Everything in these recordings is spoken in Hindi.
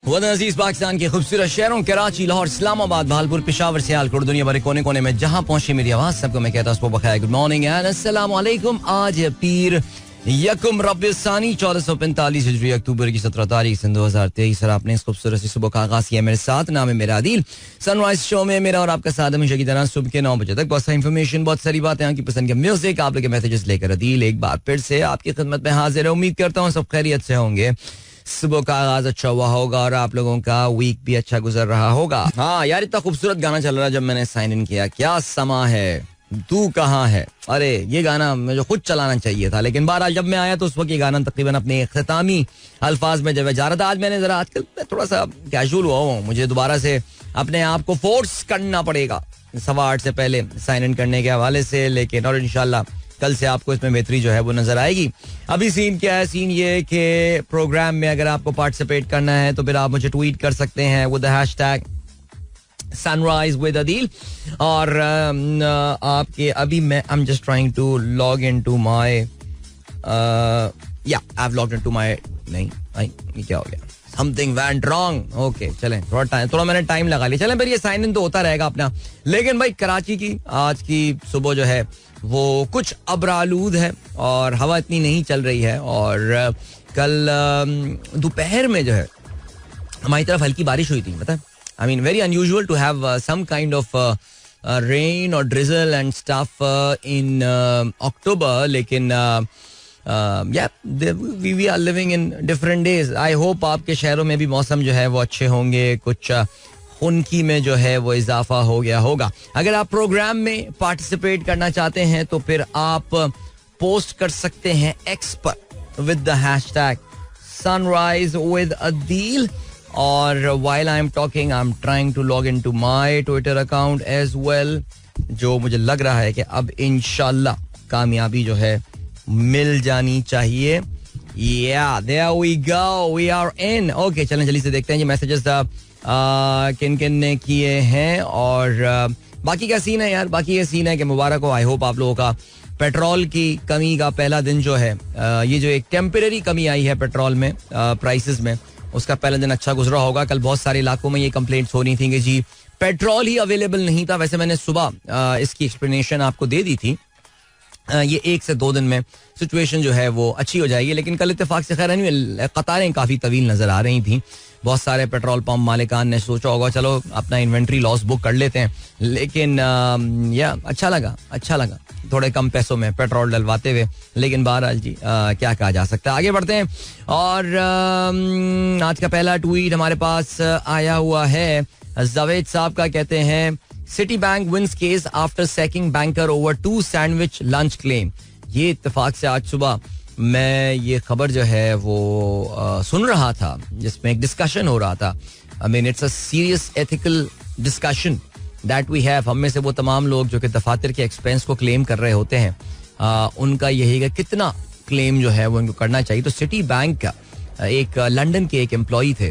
वतन अजीज पाकिस्तान के खूबसूरत शहरों कराची, लाहौर, इस्लामाबाद, भालपुर, पेशावर, सियालकोट, दुनिया भर कोने कोने में जहां पहुंचे मेरी आवाज सबको मैं कहता हूं बखैर, गुड मॉर्निंग एंड अस्सलाम वालेकुम। आज है पीर यकुम रब्बिसानी 1445 हिजरी, अक्टूबर की 17 तारीख सन 2023 और आपने इस खूबसूरत सी सुबह का आगाज किया मेरे साथ। नाम है मेरा आदिल। सनराइज शो में मेरा और आपका साथ हमेशा की तरह सुबह के 9 बजे तक बहुत सारी इन्फॉर्मेशन, बहुत सारी बातें, आपकी पसंद के म्यूजिक, आप लोग के मैसेजेस लेकर आदिल एक बार फिर से आपकी खिदमत में हाजिर है। उम्मीद करता हूँ सब खैरियत से होंगे, सुबह का आगाज अच्छा हुआ होगा और आप लोगों का वीक भी अच्छा गुजर रहा होगा। हाँ यार, इतना खूबसूरत गाना चल रहा है। जब मैंने साइन इन किया, क्या समा है तू कहाँ है, अरे ये गाना मुझे खुद चलाना चाहिए था, लेकिन बहरहाल जब मैं आया तो उस वक्त ये गाना तकरीबन अपने इख्तितामी अल्फाज में जब जा रहा था। आज मैंने जरा आजकल थोड़ा सा कैजुअल हुआ हूँ, मुझे दोबारा से अपने आप को फोर्स करना पड़ेगा 8:15 से पहले साइन इन करने के हवाले से, लेकिन और इंशाल्लाह कल से आपको इसमें बेहतरी जो है वो नजर आएगी। अभी सीन क्या है, सीन ये कि प्रोग्राम में अगर आपको पार्टिसिपेट करना है तो फिर आप मुझे ट्वीट कर सकते हैं with the hashtag sunrise with Adil. और आपके अभी मैं I am just trying to log into my या I have logged into my नहीं ये क्या हो गया, समथिंग वेंट रॉन्ग। ओके चलें, थोड़ा मैंने टाइम लगा लिया। चलें फिर ये साइन इन तो होता रहेगा अपना। लेकिन भाई कराची की आज की सुबह जो है वो कुछ अब्रालूद है और हवा इतनी नहीं चल रही है। और कल दोपहर में जो है हमारी तरफ हल्की बारिश हुई थी, पता है। I mean, very unusual to have some kind of rain or drizzle and stuff in October. लेकिन yeah, we are living in different days. I hope आपके शहरों में भी मौसम जो है वो अच्छे होंगे, कुछ खुनकी में जो है वो इजाफा हो गया होगा। अगर आप प्रोग्राम में पार्टिसिपेट करना चाहते हैं तो फिर आप पोस्ट कर सकते हैं एक्स पर with the hashtag sunrise with Adil. और while I'm talking, I'm trying to log into my Twitter account as well, जो मुझे लग रहा है कि अब इंशाल्लाह कामयाबी जो है मिल जानी चाहिए। Yeah, there we go, we are in. Okay, चलें जल्दी से देखते हैं ये मैसेजेस किन किन ने किए हैं और बाकी का सीन है यार। बाकी ये सीन है कि मुबारक हो, आई होप आप लोगों का पेट्रोल की कमी का पहला दिन जो है, ये जो एक टेम्परेरी कमी आई है पेट्रोल में प्राइसेस में, उसका पहला दिन अच्छा गुजरा होगा। कल बहुत सारे इलाकों में ये कंप्लेंट्स हो रही थी कि जी पेट्रोल ही अवेलेबल नहीं था। वैसे मैंने सुबह इसकी एक्सप्लेनेशन आपको दे दी थी। ये 1 से 2 दिन में सिचुएशन जो है वो अच्छी हो जाएगी, लेकिन कल इत्तेफाक से खैर नहीं, कतारें काफ़ी तवील नज़र आ रही थी। बहुत सारे पेट्रोल पंप मालिकान ने सोचा होगा चलो अपना इन्वेंट्री लॉस बुक कर लेते हैं, लेकिन या अच्छा लगा थोड़े कम पैसों में पेट्रोल डलवाते हुए। लेकिन बहरहाल जी क्या कहा जा सकता है, आगे बढ़ते हैं। और आज का पहला ट्वीट हमारे पास आया हुआ है जावेद साहब का, कहते हैं Citi bank wins case after sacking banker over 2 sandwich lunch claim. ये इत्तेफाक से आज सुबह मैं ये खबर जो है वो सुन रहा था जिसमें एक डिस्कशन हो रहा था। I mean it's a serious ethical discussion that we have. हम में से वो तमाम लोग जो कि दफातर के एक्सपेंस को क्लेम कर रहे होते हैं, उनका यही है कितना क्लेम जो है वो उनको करना चाहिए। तो सिटी बैंक का एक लंदन के एक एम्प्लॉई थे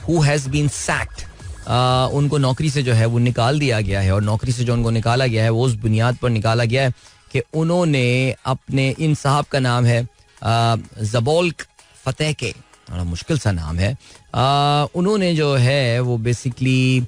हु हैज बीन सैक्ड, उनको नौकरी से जो है वो निकाल दिया गया है। और नौकरी से जो उनको निकाला गया है वो उस बुनियाद पर निकाला गया है कि उन्होंने अपने, इन साहब का नाम है ज़बौल्क फतेह के, बड़ा मुश्किल सा नाम है। उन्होंने जो है वो बेसिकली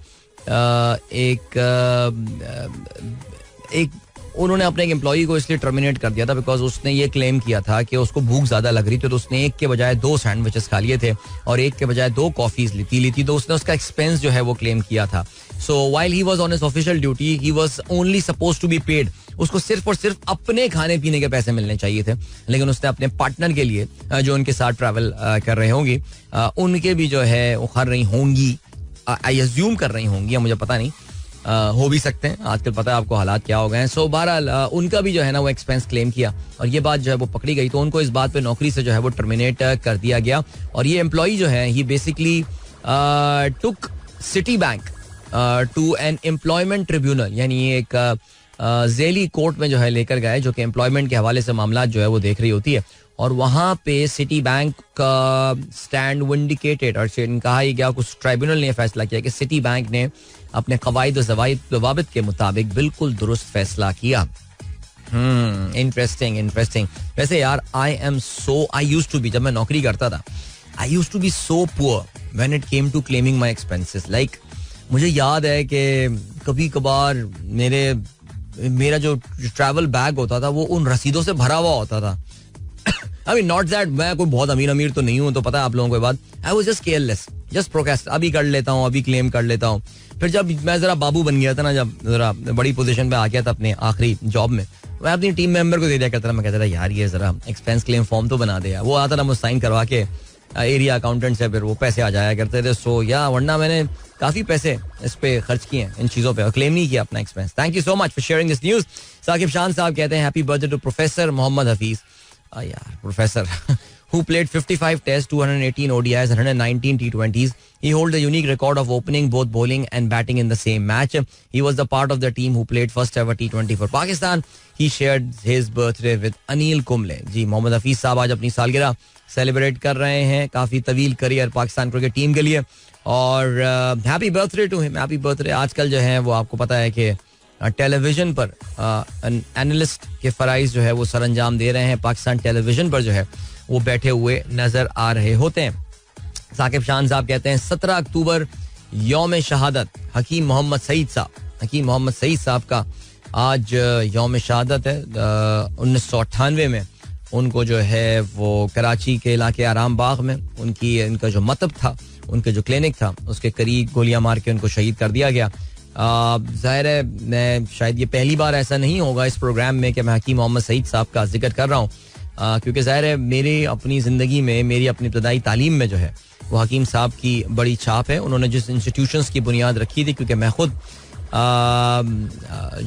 उन्होंने अपने एक एम्प्लॉई को इसलिए टर्मिनेट कर दिया था बिकॉज उसने ये क्लेम किया था कि उसको भूख ज्यादा लग रही थी, तो उसने 1 के बजाय 2 सैंडविचेस खा लिए थे और 1 के बजाय 2 कॉफीज ली थी, तो उसने उसका एक्सपेंस जो है वो क्लेम किया था। So while he was on his official duty he was only supposed to be paid. उसको सिर्फ और सिर्फ अपने खाने पीने के पैसे मिलने चाहिए थे, लेकिन उसने अपने पार्टनर के लिए जो उनके साथ ट्रैवल कर रहे होंगी उनके भी जो है वो कर रही होंगी, आई अज्यूम कर रही होंगी, या मुझे पता नहीं, हो भी सकते हैं, आजकल पता है आपको हालात क्या हो गए हैं। सो बहरहाल उनका भी जो है ना वो एक्सपेंस क्लेम किया और ये बात जो है वो पकड़ी गई, तो उनको इस बात पे नौकरी से जो है वो टर्मिनेट कर दिया गया। और ये एम्प्लॉई जो है ये basically took Citi bank to an employment tribunal, यानी एक जेली कोर्ट में जो है लेकर गए, जो कि एम्प्लॉयमेंट के हवाले से मामला जो है वो देख रही होती है। और वहाँ पे सिटी बैंक का स्टैंड विंडिकेटेड और कहा गया, कुछ ट्राइब्यूनल ने फैसला किया कि सिटी बैंक ने अपने कवायद जवाबित के मुताबिक बिल्कुल दुरुस्त फैसला किया। इंटरेस्टिंग। वैसे यार आई यूज्ड टू बी, जब मैं नौकरी करता था, I used to be so poor. When it came to claiming my expenses. Like मुझे याद है कि कभी कभार मेरा जो ट्रैवल बैग होता था वो उन रसीदों से भरा हुआ होता था. I mean, not that मैं कोई बहुत अमीर तो नहीं हूँ, तो पता है आप लोगों को बात. I was just careless, just procrastinate. अभी कर लेता हूँ, अभी क्लेम कर लेता हूँ. फिर जब मैं जरा बाबू बन गया था ना, जब जरा बड़ी पोजीशन पे आ गया था अपने आखिरी जॉब में, मैं अपनी टीम मेंबर को दे दिया करता था. मैं कहता था यार ये जरा एक्सपेंस क्लेम फॉर्म तो बना दे यार. वो आता था, मुझे साइन करवा के एरिया अकाउंटेंट से फिर वो पैसे आ जाया करते थे. सो या वरना मैंने काफी पैसे इस पे खर्च किए हैं इन चीजों पे और क्लेम नहीं किया अपना expense. Thank you so much for sharing this news. Saqib Shan साहब कहते हैं happy birthday to professor Mohammad Hafeez. यार professor who played 55 tests, 218 ODIs, 119 T20s. He holds a unique record of opening both bowling and batting in the same match. He was the part of the team who played first ever T20 for Pakistan. He shared his birthday with Anil Kumble. जी मोहम्मद हफीज साहब आज अपनी सालगिरह सेलिब्रेट कर रहे हैं. काफी तवील करियर पाकिस्तान क्रिकेट टीम के लिए और happy birthday to him. Happy birthday. आजकल जो है वो आपको पता है कि टेलीविजन पर एनालिस्ट के फराइज जो है वो सर अंजाम दे रहे हैं. पाकिस्तान टेलीविजन पर जो है वो बैठे हुए नजर आ रहे होते हैं. साकिब शान साहब कहते हैं 17 अक्टूबर यौम शहादत हकीम मोहम्मद सईद साहब. हकीम मोहम्मद सईद साहब का आज यौम शहादत है. 1998 में उनको जो है वो कराची के इलाके आराम बाग में उनका जो मतब था, उनका जो क्लिनिक था, उसके करीब गोलियां मार के उनको शहीद कर दिया गया. जाहिर है मैं शायद ये पहली बार ऐसा नहीं होगा इस प्रोग्राम में कि मैं हकीम मोहम्मद सईद साहब का जिक्र कर रहा हूँ, क्योंकि जाहिर है मेरी अपनी ज़िंदगी में, मेरी अपनी इब्तदाई तालीम में जो है वो हकीम साहब की बड़ी छाप है. उन्होंने जिस इंस्टीट्यूशंस की बुनियाद रखी थी, क्योंकि मैं खुद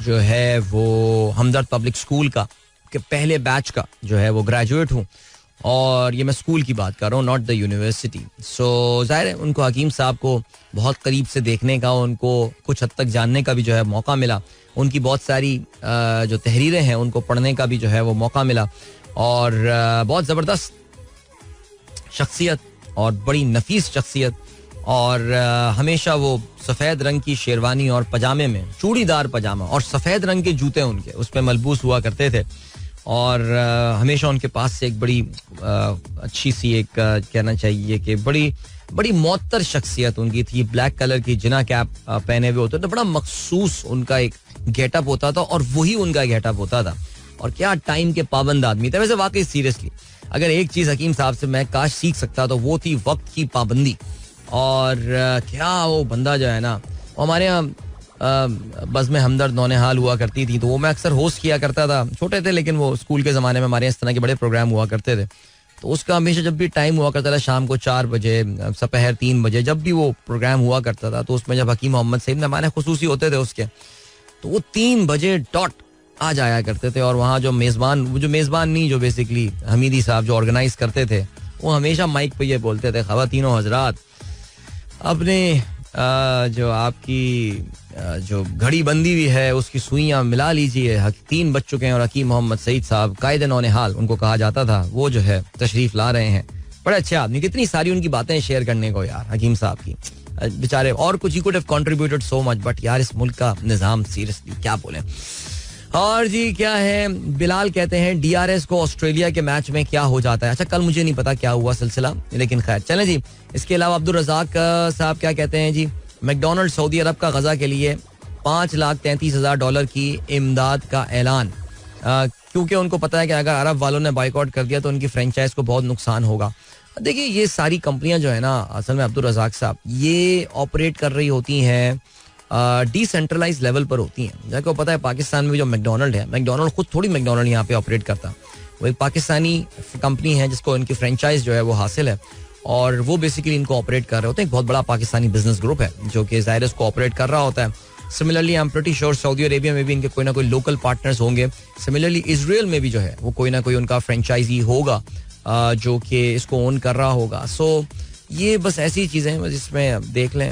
जो है वो हमदर्द पब्लिक स्कूल का के पहले बैच का जो है वो ग्रेजुएट हूँ, और ये मैं स्कूल की बात कर रहा हूँ, नॉट द यूनिवर्सिटी. सो जाहिर है उनको हकीम साहब को बहुत करीब से देखने का, उनको कुछ हद तक जानने का भी जो है मौका मिला. उनकी बहुत सारी जो तहरीरें हैं उनको पढ़ने का भी जो है वो मौका मिला. और बहुत ज़बरदस्त शख्सियत और बड़ी नफीस शख्सियत, और हमेशा वो सफ़ेद रंग की शेरवानी और पजामे में, चूड़ीदार पजामा और सफ़ेद रंग के जूते उनके उस पर मलबूस हुआ करते थे. और हमेशा उनके पास से एक बड़ी अच्छी सी एक कहना चाहिए कि बड़ी मौतर शख्सियत उनकी थी. ब्लैक कलर की जिना कैप पहने हुए होते थे. बड़ा मखसूस उनका एक गेटअप होता था और वही उनका गेटअप होता था. और क्या टाइम के पाबंद आदमी थे. वैसे वाकई सीरियसली अगर एक चीज हकीम साहब से मैं काश सीख सकता तो वो थी वक्त की पाबंदी. और क्या वो बंदा जो है ना, हमारे यहाँ बज़्म हमदर्द नौनिहाल हुआ करती थी, तो वो मैं अक्सर होस्ट किया करता था. छोटे थे लेकिन वो स्कूल के ज़माने में हमारे इस तरह के बड़े प्रोग्राम हुआ करते थे. तो उसका हमेशा जब भी टाइम हुआ करता था शाम को 4 बजे, दोपहर 3 बजे, जब भी वो प्रोग्राम हुआ करता था, तो उसमें जब हकीम मोहम्मद सईद मेहमान खुसूसी होते थे उसके, तो वो 3 बजे डॉट आ जाया करते थे. और वहाँ जो मेज़बान नहीं, जो बेसिकली हमीदी साहब जो ऑर्गेनाइज करते थे, वो हमेशा माइक पे ये बोलते थे, ख़वातीनो हजरात अपने जो आपकी जो घड़ी बंदी हुई है उसकी सुइयां मिला लीजिए. 3 बज चुके हैं और हकीम मोहम्मद सईद साहब, कायदे नौनिहाल उनको कहा जाता था, वो जो है तशरीफ ला रहे हैं. बड़े अच्छे आदमी, कितनी सारी उनकी बातें शेयर करने को यार हकीम साहब की बेचारे. और कुछ he could have contributed so much, but यार इस मुल्क का निज़ाम सीरियसली क्या बोले. और जी क्या है, बिलाल कहते हैं डीआरएस को ऑस्ट्रेलिया के मैच में क्या हो जाता है. अच्छा कल मुझे नहीं पता क्या हुआ सिलसिला, लेकिन खैर चलें जी. इसके अलावा अब्दुल रज़ाक साहब क्या कहते हैं जी, मैकडोनल्ड सऊदी अरब का गजा के लिए $5,33,000 की इमदाद का ऐलान, क्योंकि उनको पता है कि अगर अरब वालों ने बाइकआउट कर दिया तो उनकी फ्रेंचाइज को बहुत नुकसान होगा. देखिए ये सारी कंपनियां जो है ना, असल में अब्दुल रज़ाक साहब, ये ऑपरेट कर रही होती हैं डिसेंट्रलाइज लेवल पर होती हैं. जैसे को पता है पाकिस्तान में जो मैकडोनल्ड है, मैकडोनल्ड खुद थोड़ी मैकडोनल्ड यहाँ पे ऑपरेट करता, वो एक पाकिस्तानी कंपनी है जिसको इनकी फ्रेंचाइज जो है वो हासिल है, और वो बेसिकली इनको ऑपरेट कर रहे होते हैं. एक बहुत बड़ा पाकिस्तानी बिजनेस ग्रुप है जो कि ज़ाहिर इसको ऑपरेट कर रहा होता है. Similarly I am pretty sure Saudi Arabia में भी इनके कोई ना कोई लोकल पार्टनर्स होंगे. सिमिलरली इजराइल में भी जो है वो कोई ना कोई उनका फ्रेंचाइजी होगा जो कि इसको ओन कर रहा होगा. सो ये बस ऐसी चीज़ें हैं जिसमें देख लें,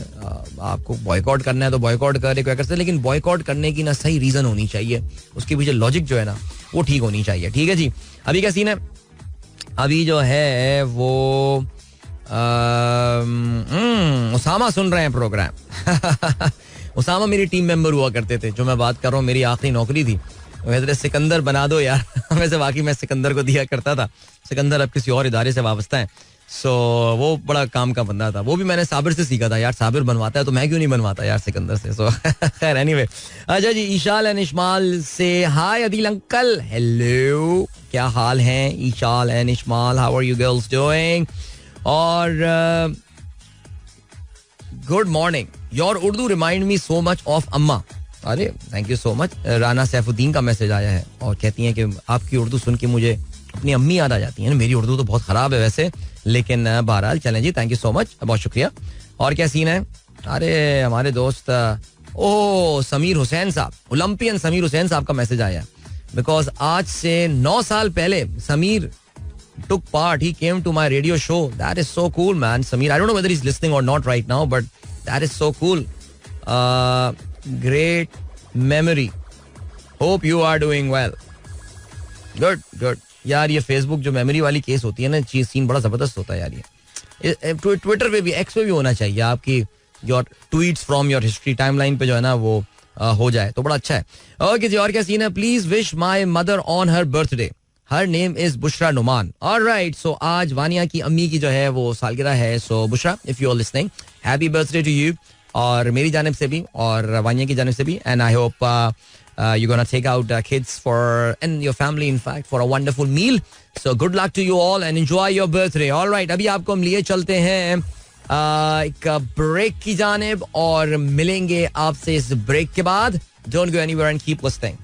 आपको बॉयकॉट करना है तो बॉयकॉट करे क्या करते हैं, लेकिन बॉयकॉट करने की ना सही रीज़न होनी चाहिए, उसके पीछे लॉजिक जो है ना वो ठीक होनी चाहिए. ठीक है जी. अभी क्या सीन है, अभी जो है वो उसामा सुन रहे हैं प्रोग्राम. उसामा मेरी टीम मेंबर हुआ करते थे, जो मैं बात कर रहा हूँ मेरी आखिरी नौकरी थी. वैसे सिकंदर बना दो यार. वैसे वाकई मैं सिकंदर को दिया करता था. सिकंदर अब किसी और इदारे से वाबस्ता है, सो वो बड़ा काम का बंदा था. वो भी मैंने साबिर से सीखा था यार. साबिर बनवाता है तो मैं क्यों नहीं बनवाता यार सिकंदर से. सो खैर एनीवे. अच्छा जी, ईशाल एंड इशमाल से हाय अदील अंकल. हेलो, क्या हाल है Ishal and Ishmal? How are you girls doing? और good morning. Your Urdu remind me so much of Amma. अरे thank you so much. Rana Saifuddin का मैसेज आया है और कहती हैं कि आपकी उर्दू सुन के मुझे अपनी अम्मी याद आ जाती है. मेरी उर्दू तो बहुत खराब है वैसे, लेकिन बहरहाल चलें जी. थैंक यू सो मच, बहुत शुक्रिया. और क्या सीन है? अरे हमारे दोस्त समीर हुसैन साहब, ओलंपियन समीर हुसैन साहब का मैसेज आया. बिकॉज आज से 9 साल पहले Sameer took part. He came to my radio show. That is so cool, man. Sameer, I don't know whether he's listening or not right now, but that is so cool. Great memory. Hope you are doing well. Good. यार ये फेसबुक जो मेमोरी वाली केस होती है ना, चीज सीन बड़ा जबरदस्त होता है यार. ये ट्विटर पे भी, एक्स पे भी होना चाहिए. आपकी your tweets from your history timeline पे जो है ना वो हो जाए तो बड़ा अच्छा है. ओके जी, और क्या सीन है? Please wish my mother on her birthday. Her name is Bushra Noman. Alright, so आज वानिया की अम्मी की जो है वो सालगिरह है. So Bushra, if you are listening, happy birthday to you. और मेरी जानिब से भी और वानिया की जानिब से भी. And I hope you're gonna take out kids and your family in fact for a wonderful meal. So good luck to you all and enjoy your birthday. All right, अभी आपको हम लिए चलते हैं एक ब्रेक की जानिब और मिलेंगे आपसे इस ब्रेक के बाद. Don't go anywhere and keep listening.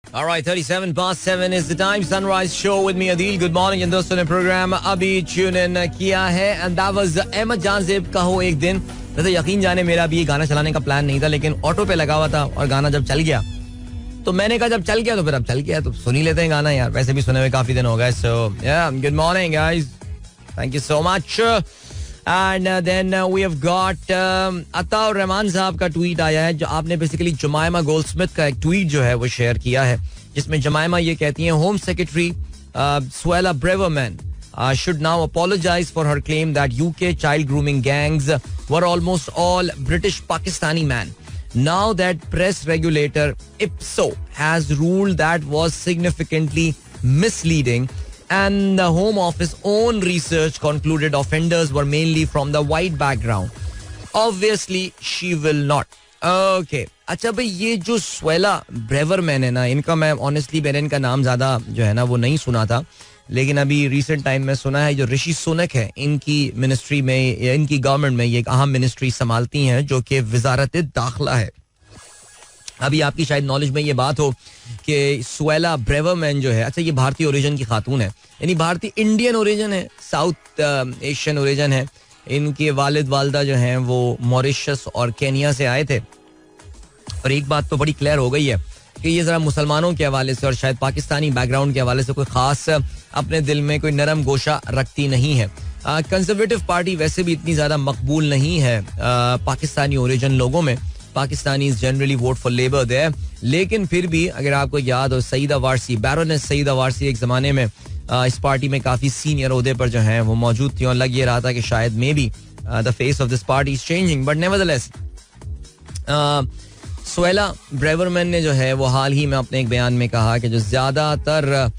All right, 37 past 7 is the time. Sunrise show with me Adil. Good morning. इन दोस्तों ने प्रोग्राम अभी ट्यून इन किया है and that was अहमद जान ज़ेब का हो एक दिन. वैसे यकीन जाने मेरा भी ये गाना चलाने का प्लान नहीं था, लेकिन ऑटो पे लगा हुआ था और गाना जब चल गया तो मैंने कहा जब चल गया तो फिर अब चल गया तो सुन ही लेते हैं गाना यार. वैसे भी सुने हुए काफी दिन हो गए. So ya good morning guys, thank you so much. And then we have got Ataur Rahman साहब का ट्वीट आया है. जो आपने बेसिकली जमायमा गोल्डस्मिथ का एक ट्वीट जो है वो शेयर किया है, जिसमें जमायमा ये कहती हैं home secretary Suella Braverman should now apologize for her claim that UK child grooming gangs were almost all British Pakistani men. Now that press regulator IPSO has ruled that was significantly misleading, and the Home Office own research concluded offenders were mainly from the white background. Obviously she will not. Okay. अच्छा भाई, ये जो सुएला ब्रेवरमैन है ना, इनका मैं ऑनेस्टली मैंने इनका नाम ज्यादा जो है ना वो नहीं सुना था, लेकिन अभी रिसेंट टाइम में सुना है. जो ऋषि सुनक है, इनकी मिनिस्ट्री में, इनकी गवर्नमेंट में ये एक अहम मिनिस्ट्री संभालती हैं जो कि वजारत दाखिला है. अभी आपकी शायद नॉलेज में ये बात हो कि सुएला ब्रेवरमैन जो है, अच्छा ये भारतीय ओरिजिन की खातून है, यानी भारतीय इंडियन ओरिजिन है, साउथ एशियन ओरिजिन है. इनके वालिद वालदा जो हैं वो मॉरिशस और केनिया से आए थे. और एक बात तो बड़ी क्लियर हो गई है कि ये जरा मुसलमानों के हवाले से और शायद पाकिस्तानी बैकग्राउंड के हवाले से कोई खास अपने दिल में कोई नरम गोशा रखती नहीं है. कंजर्वेटिव पार्टी वैसे भी इतनी ज्यादा मकबूल नहीं है पाकिस्तानी ओरिजिन लोगों में. Pakistani generally vote for Labour there, लेकिन फिर भी अगर आपको याद हो, सईदा वारसी, बैरोनेस सईदा वारसी एक जमाने में इस पार्टी में काफी सीनियर ओहदे पर जो हैं वो मौजूद थी और लग ये रहा था कि शायद may be the face of this party is changing. But nevertheless Suella Braverman ने जो है वो हाल ही में अपने एक बयान में कहा कि जो ज्यादातर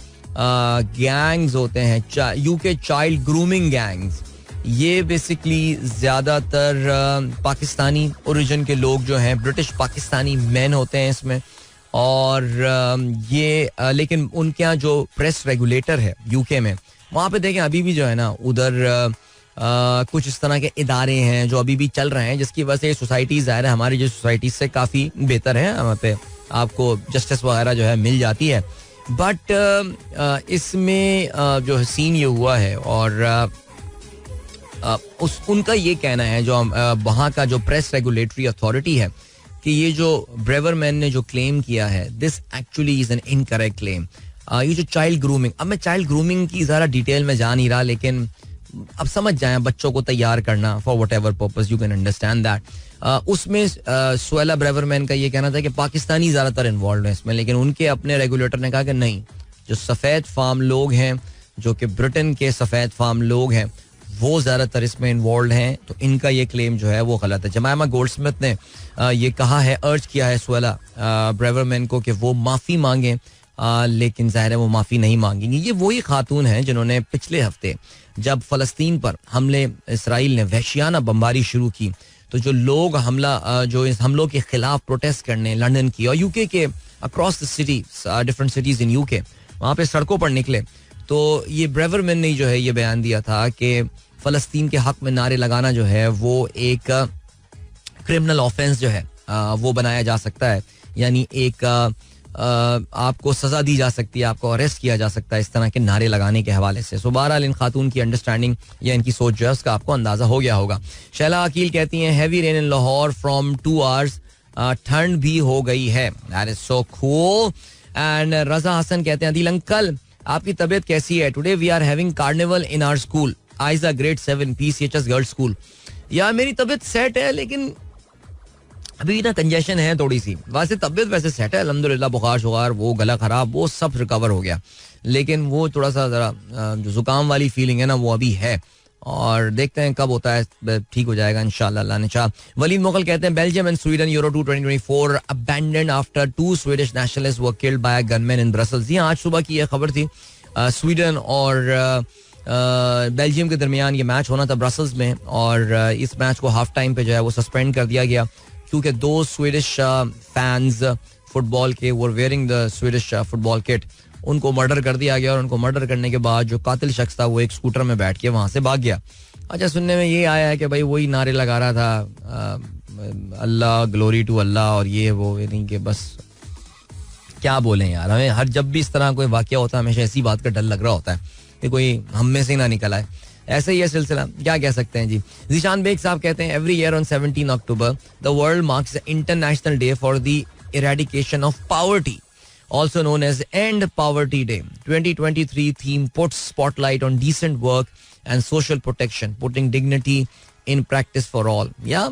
गैंग्स होते हैं, यूके चाइल्ड ग्रूमिंग गैंग्स, ये बेसिकली ज्यादातर पाकिस्तानी ओरिजिन के लोग जो हैं, ब्रिटिश पाकिस्तानी मैन होते हैं इसमें. और ये लेकिन उनके यहाँ जो प्रेस रेगुलेटर है यूके में, वहाँ पे देखें अभी भी जो है ना उधर कुछ इस तरह के इदारे हैं जो अभी भी चल रहे हैं, जिसकी वजह से सोसाइटीज ज़ाहिर है हमारी जो सोसाइटीज से काफ़ी बेहतर है. वहाँ पे आपको जस्टिस वगैरह जो है मिल जाती है. बट इसमें जो सीन ये हुआ है और उनका ये कहना है, जो वहाँ का जो प्रेस रेगुलेटरी अथॉरिटी है, कि ये जो ब्रेवरमैन ने जो क्लेम किया है, this actually is an incorrect claim. ये जो चाइल्ड ग्रूमिंग, अब मैं चाइल्ड ग्रूमिंग की ज़रा डिटेल में जा नहीं रहा, लेकिन अब समझ जाए बच्चों को तैयार करना for what ever purpose, you can understand that. उसमें सुएला ब्रेवरमैन का ये कहना था कि पाकिस्तानी ज़्यादातर इन्वॉल्व हैं इसमें, लेकिन उनके अपने रेगुलेटर ने कहा कि नहीं, जो सफ़ेद फार्म लोग हैं, जो कि ब्रिटेन के सफ़ेद फार्म लोग हैं, वो ज़्यादातर इसमें इन्वॉल्व हैं. तो इनका ये क्लेम जो है वो गलत है. जमायमा गोल्डस्मिथ ने ये कहा है, अर्ज किया है सुएला ब्रेवरमैन को कि वो माफ़ी मांगें लेकिन ज़ाहिर है वो माफ़ी नहीं मांगेंगी. ये वही खातून हैं जिन्होंने पिछले हफ्ते जब फ़लस्तीन पर इसराइल ने वहशियाना बमबारी शुरू की, तो जो लोग जो इस हमलों के खिलाफ प्रोटेस्ट करने लंदन की और यूके के across the city, different cities in UK, वहाँ पे सड़कों पर निकले, तो ये ब्रेवरमैन ने जो है ये बयान दिया था कि फ़लस्तीन के हक में नारे लगाना जो है वो एक क्रिमिनल ऑफेंस जो है वो बनाया जा सकता है. यानी एक आपको सजा दी जा सकती है, आपको अरेस्ट किया जा सकता है इस तरह के नारे लगाने के हवाले से. सो बहरहाल इन खातून की अंडरस्टैंडिंग या इनकी सोच जो है उसका आपको अंदाजा हो गया होगा. शैला अकील कहती हैं heavy rain in Lahore from 2 hours, ठंड भी हो गई है. That is so cool. And Raza Hasan कहते हैं अदील अंकल आपकी तबीयत कैसी है? Today we are having carnival in our school, Aiza grade 7 PCHS girls school. यार मेरी तबीयत सेट है, लेकिन अभी ना कंजेशन है थोड़ी सी. वैसे तबीयत वैसे सेट है अल्हम्दुलिल्लाह, बुखार शुखार वो गला खराब वो सब रिकवर हो गया, लेकिन वो थोड़ा सा जरा जो जुकाम वाली फीलिंग है ना वो अभी है, और देखते हैं कब होता है, ठीक हो जाएगा इंशाल्लाह अल्लाह ने चाहा. वलीद मुगल कहते हैं Belgium and Sweden euro 2024 abandoned after 2 Swedish nationalist were killed by a gunman in Brussels. ये आज सुबह की यह खबर थी. स्वीडन और बेल्जियम के दरमियान ये मैच होना था ब्रसल्स में, और इस मैच को हाफ टाइम पे जो है वो सस्पेंड कर दिया गया क्योंकि 2 स्वीडिश फैंस फुटबॉल के वर wearing the Swedish football kit, उनको मर्डर कर दिया गया, और उनको मर्डर करने के बाद जो कातिल शख्स था वो एक स्कूटर में बैठ के वहां से भाग गया. अच्छा, सुनने में ये आया है कि भाई वही नारे लगा रहा था अल्लाह, ग्लोरी टू अल्लाह, और ये वो, नहीं कि बस क्या बोलें यार. हमें हर जब भी इस तरह कोई वाकया होता है हमेशा ऐसी बात का डर लग रहा होता है कि कोई हम में से ना निकल आए. ऐसे ही है सिलसिला, क्या कह सकते हैं जी. जीशान बेग साहब कहते हैं every year on 17 October the world marks the international day for the eradication of poverty, also known as End Poverty Day. 2023 theme puts spotlight on decent work and social protection, putting dignity in practice for all. Yeah,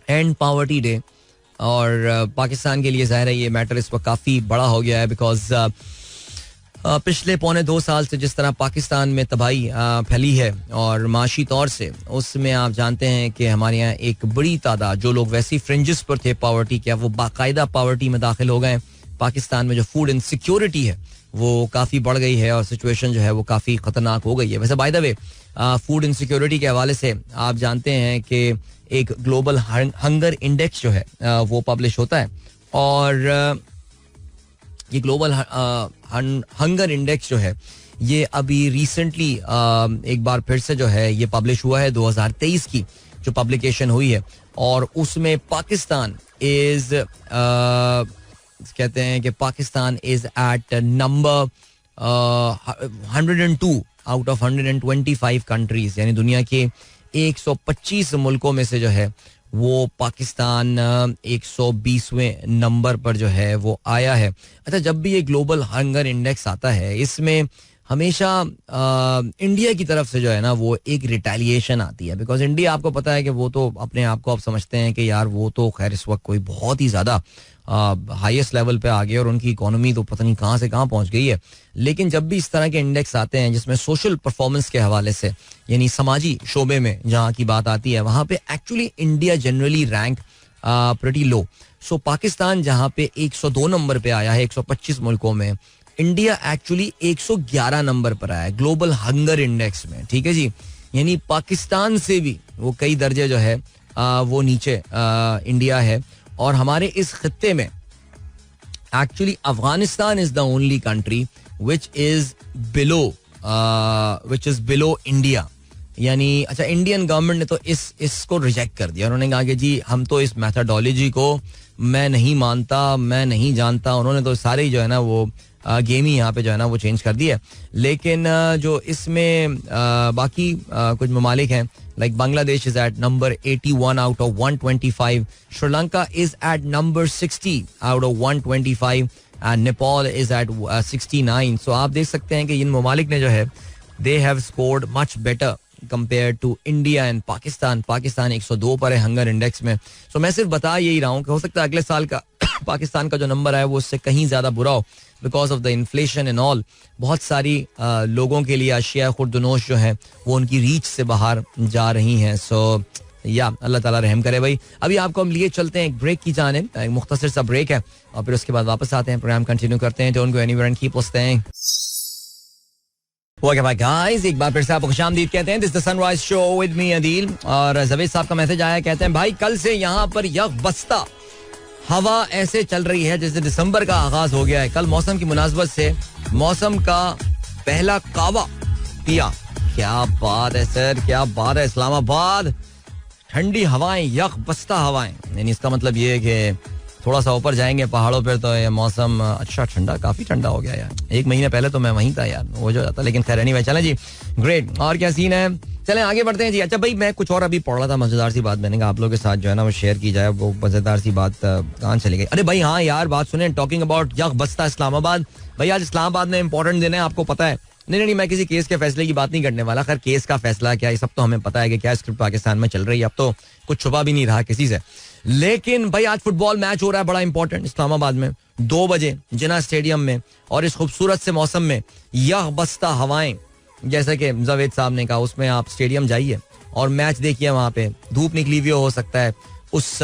End Poverty Day. और पाकिस्तान के लिए ज़ाहिर है ये मैटर इस वक्त काफ़ी बड़ा हो गया है, बिकॉज पिछले 2.25 साल से जिस तरह पाकिस्तान में तबाही फैली है और माशी तौर से, उसमें आप जानते हैं कि हमारे यहाँ एक बड़ी तादाद जो लोग वैसी फ्रिंजेस पर थे पॉवर्टी के, वो बाकायदा पॉवर्टी में दाखिल हो गए. पाकिस्तान में जो फूड इनसिक्योरिटी है वो काफ़ी बढ़ गई है और सिचुएशन जो है वो काफ़ी ख़तरनाक हो गई है. वैसे bye the way food insecurity के हवाले से आप जानते हैं कि एक ग्लोबल हंगर इंडेक्स जो है वो पब्लिश होता है, और ये ग्लोबल हंगर इंडेक्स जो है ये अभी रिसेंटली एक बार फिर से जो है ये पब्लिश हुआ है. 2023 की जो पब्लिकेशन हुई है, और उसमें पाकिस्तान इज कहते हैं कि Pakistan is at number 102 out of 125 countries, यानी दुनिया के 125 मुल्कों में से जो है वो पाकिस्तान 120वें नंबर पर जो है वो आया है. अच्छा, जब भी ये ग्लोबल हंगर इंडेक्स आता है इसमें हमेशा इंडिया की तरफ से जो है ना वो एक रिटेलिएशन आती है, बिकॉज इंडिया आपको पता है कि वो तो अपने आप को आप समझते हैं कि यार वो तो खैर इस वक्त कोई बहुत ही ज़्यादा हाईएस्ट लेवल पे आ गए और उनकी इकोनॉमी तो पता नहीं कहाँ से कहाँ पहुँच गई है. लेकिन जब भी इस तरह के इंडेक्स आते हैं जिसमें सोशल परफॉर्मेंस के हवाले से, यानी समाजी शोबे में जहाँ की बात आती है, वहाँ पे actually India generally rank pretty low. So Pakistan जहाँ पे 102 नंबर पे आया है 125 मुल्कों में, इंडिया एक्चुअली 111 नंबर पर आया है ग्लोबल हंगर इंडेक्स में. ठीक है जी, यानी पाकिस्तान से भी वो कई दर्जे जो है वो नीचे इंडिया है. और हमारे इस खित्ते में actually Afghanistan is the only country which is below India. यानी अच्छा, इंडियन गवर्नमेंट ने तो इसको रिजेक्ट कर दिया. उन्होंने कहा कि जी हम तो इस मेथडोलॉजी को मैं नहीं मानता, मैं नहीं जानता. उन्होंने तो सारे ही जो है ना वो गेम ही यहाँ पे जो है ना वो चेंज कर दी है. लेकिन जो इसमें बाकी कुछ ममालिक हैं, like Bangladesh is at number 81 out of 125, Sri Lanka is at number 60 out of 125 and Nepal is at 69. So आप देख सकते हैं कि इन ममालिक ने जो है they have scored much better compare to India and Pakistan. Pakistan 102 पर है हंगर इंडेक्स में. सो मैं सिर्फ बता यही रहा हूँ कि हो सकता है अगले साल का पाकिस्तान का जो नंबर है वो उससे कहीं ज्यादा बुरा हो, because of the inflation and all. बहुत सारी लोगों के लिए अशिया खुर्दनोश जो है वो उनकी रीच से बाहर जा रही हैं. सो या अल्लाह ताला रहम करे भाई. अभी आपको हम लिए चलते हैं एक ब्रेक की जानिब, एक मुख्तसर सा ब्रेक है और फिर उसके बाद वापस आते हैं, प्रोग्राम कंटिन्यू करते हैं. Don't go anywhere and keep listening. Okay भाई गाइस, एक बार फिर से आपको खुशामदीद कहते हैं. This the sunrise show with me Adeel. और जवेद साहब का मैसेज आया, कहते हैं भाई कल से यहाँ पर यक बस्ता हवा ऐसे चल रही है जैसे दिसंबर का आगाज हो गया है. कल मौसम की मुनासबत से मौसम का पहला कावा पिया. क्या बात है सर, क्या बात है. इस्लामाबाद ठंडी हवाएं, यक बस्ता हवाएं. यानी इसका मतलब ये है कि थोड़ा सा ऊपर जाएंगे पहाड़ों पर तो ये मौसम अच्छा ठंडा, काफी ठंडा हो गया यार. एक महीने पहले तो मैं वहीं था यार, हो जाता. लेकिन खैर नहीं, चलें जी, ग्रेट. और क्या सीन है, चलें आगे बढ़ते हैं जी. अच्छा भाई, मैं कुछ और अभी पढ़ रहा था, मजेदार सी बात, मैंने कहा आप लोगों के साथ जो है ना वो शेयर की जाए. वो मजेदार सी बात कहाँ चली गई. अरे भाई हाँ यार, बात सुने, टॉकिंग अबाउट यक बस्ता इस्लामाबाद. भाई आज इस्लामाबाद में इंपॉर्टेंट दिन है, आपको पता है. नहीं, मैं किसी केस के फैसले की बात नहीं करने वाला. खैर केस का फैसला क्या, ये सब तो हमें पता है कि क्या स्क्रिप्ट पाकिस्तान में चल रही है, अब तो कुछ छुपा भी नहीं रहा किसी से. लेकिन भाई आज फुटबॉल मैच हो रहा है बड़ा इंपॉर्टेंट इस्लामाबाद में 2 बजे जिना स्टेडियम में. और इस खूबसूरत से मौसम में यह बस्ता हवाएं, जैसा कि जावेद साहब ने कहा, उसमें आप स्टेडियम जाइए और मैच देखिए. वहां पे धूप निकली हुई हो सकता है, उस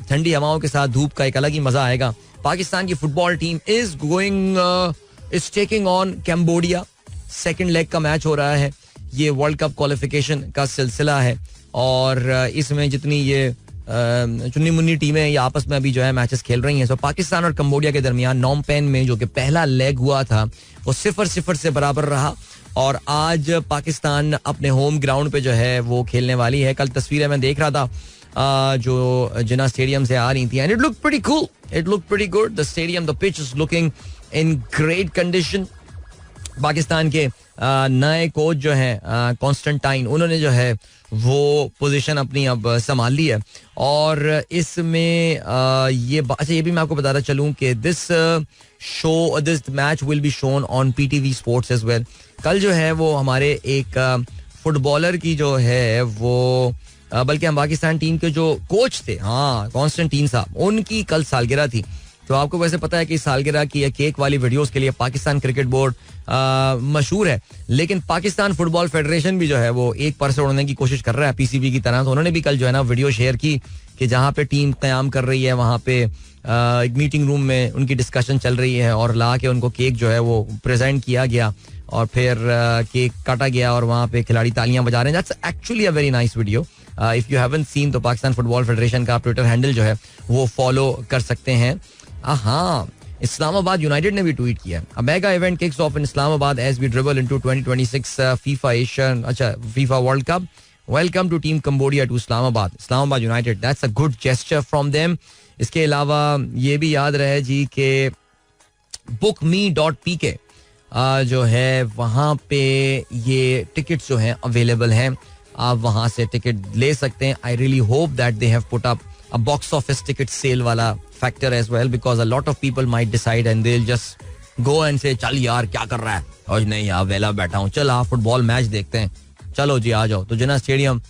ठंडी हवाओं के साथ धूप का एक अलग ही मजा आएगा. पाकिस्तान की football team is taking on Cambodia. Second leg का मैच हो रहा है. ये वर्ल्ड कप क्वालिफिकेशन का सिलसिला है और इसमें जितनी ये चुन्नी मुन्नी टीमें ये आपस में अभी जो है मैचेस खेल रही हैं. सो पाकिस्तान और कंबोडिया के दरमियान नॉम पेन में जो कि पहला लेग हुआ था वो 0-0 से बराबर रहा. और आज पाकिस्तान अपने होम ग्राउंड पे जो है वो खेलने वाली है. कल तस्वीरें मैं देख रहा था जो जिना स्टेडियम से आ रही थी, and it look pretty cool, it look pretty good. The stadium, the pitch is looking in great condition. Pakistan के नए कोच जो है कॉन्स्टेंटाइन, उन्होंने जो है वो पोजीशन अपनी अब संभाल ली है. और इसमें ये भी मैं आपको बताना चलूं कि this match will be shown on PTV sports as well. कल जो है वो हमारे एक फुटबॉलर की जो है वो बल्कि हम पाकिस्तान टीम के जो कोच थे, हाँ कॉन्स्टेंटाइन साहब, उनकी कल सालगिरह थी. तो आपको वैसे पता है कि सालगिरह की केक वाली वीडियोस के लिए पाकिस्तान क्रिकेट बोर्ड मशहूर है, लेकिन पाकिस्तान फुटबॉल फेडरेशन भी जो है वो एक पर से उड़ने की कोशिश कर रहा है पीसीबी की तरह. तो उन्होंने भी कल जो है ना वीडियो शेयर की कि जहाँ पे टीम क़याम कर रही है वहाँ पे एक मीटिंग रूम में उनकी डिस्कशन चल रही है और ला के उनको केक जो है वो प्रेजेंट किया गया और फिर केक काटा गया और वहाँ पे खिलाड़ी तालियां बजा रहे हैं. That's actually a very nice video. If you haven't seen तो पाकिस्तान फुटबॉल फेडरेशन का ट्विटर हैंडल जो है वो फॉलो कर सकते हैं. हाँ, इस्लामाबाद यूनाइटेड ने भी ट्वीट किया, a mega event kicks off in Islamabad as we dribble into 2026 FIFA world cup. Welcome to team Cambodia to Islamabad united. That's a good gesture from them. इसके अलावा ये भी याद रहे जी कि bookme.pk जो है वहाँ पे ये टिकट्स जो हैं अवेलेबल हैं, आप वहाँ से टिकट ले सकते हैं. I really hope that they have put up a box office ticket sale वाला factor as well, because a lot of people might decide and they'll just go and say चल यार क्या कर रहा है, और नहीं यार वेला बैठा हूँ, चल आप फुटबॉल मैच देखते हैं, चलो जी आ जाओ. तो जिना स्टेडियम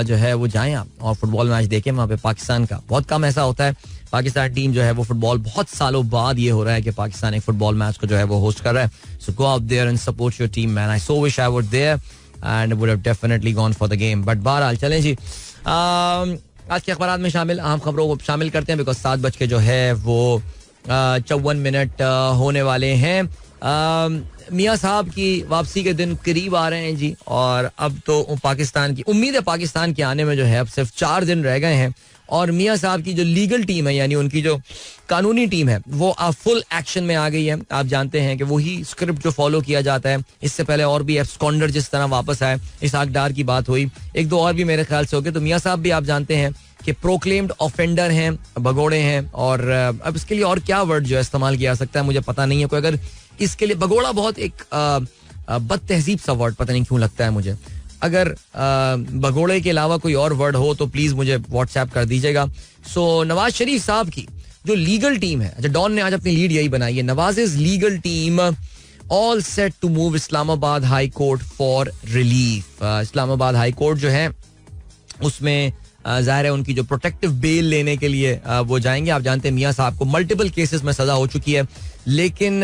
जो है वो जाएं आप और फुटबॉल मैच देखें. वहाँ पे पाकिस्तान का बहुत कम ऐसा होता है. पाकिस्तान टीम जो है वो फुटबॉल बहुत सालों बाद ये हो रहा है कि पाकिस्तान एक फुटबॉल मैच को जो है वो होस्ट कर रहा है. So go out there and support your team man. I so wish I was there and would have definitely gone for the game. But बहरहाल चलें जी, आज के अखबार में शामिल अहम खबरों को शामिल करते हैं, बिकॉज 7 बज के जो है वो 54 मिनट होने वाले हैं. मियाँ साहब की वापसी के दिन करीब आ रहे हैं जी, और अब तो पाकिस्तान की उम्मीद है पाकिस्तान के आने में जो है अब सिर्फ 4 दिन रह गए हैं. और मियाँ साहब की जो लीगल टीम है, यानी उनकी जो कानूनी टीम है, वो अब फुल एक्शन में आ गई है. आप जानते हैं कि वही स्क्रिप्ट जो फॉलो किया जाता है. इससे पहले और भी एब्सकॉन्डर जिस तरह वापस आए, इसहाक डार की बात हुई, 1-2 और भी मेरे ख्याल से हो गए. तो मियाँ साहब भी आप जानते हैं कि प्रोक्लेम्ड ऑफेंडर हैं, भगोड़े हैं. और अब इसके लिए और क्या वर्ड जो है इस्तेमाल किया जा सकता है मुझे पता नहीं है. कोई अगर इसके लिए, भगोड़ा बहुत एक बद तहजीब सा वर्ड पता नहीं क्यों लगता है मुझे. अगर भगोड़े के अलावा कोई और वर्ड हो तो प्लीज मुझे व्हाट्सएप कर दीजिएगा. सो नवाज शरीफ साहब की जो लीगल टीम है, अच्छा डॉन ने आज अपनी लीड यही बनाई है, Nawaz legal team all set to move Islamabad high court for relief. Islamabad high court जो है उसमें जाहिर है उनकी जो प्रोटेक्टिव बेल लेने के लिए वो जाएंगे. आप जानते हैं मियाँ साहब को मल्टीपल केसेस में सजा हो चुकी है, लेकिन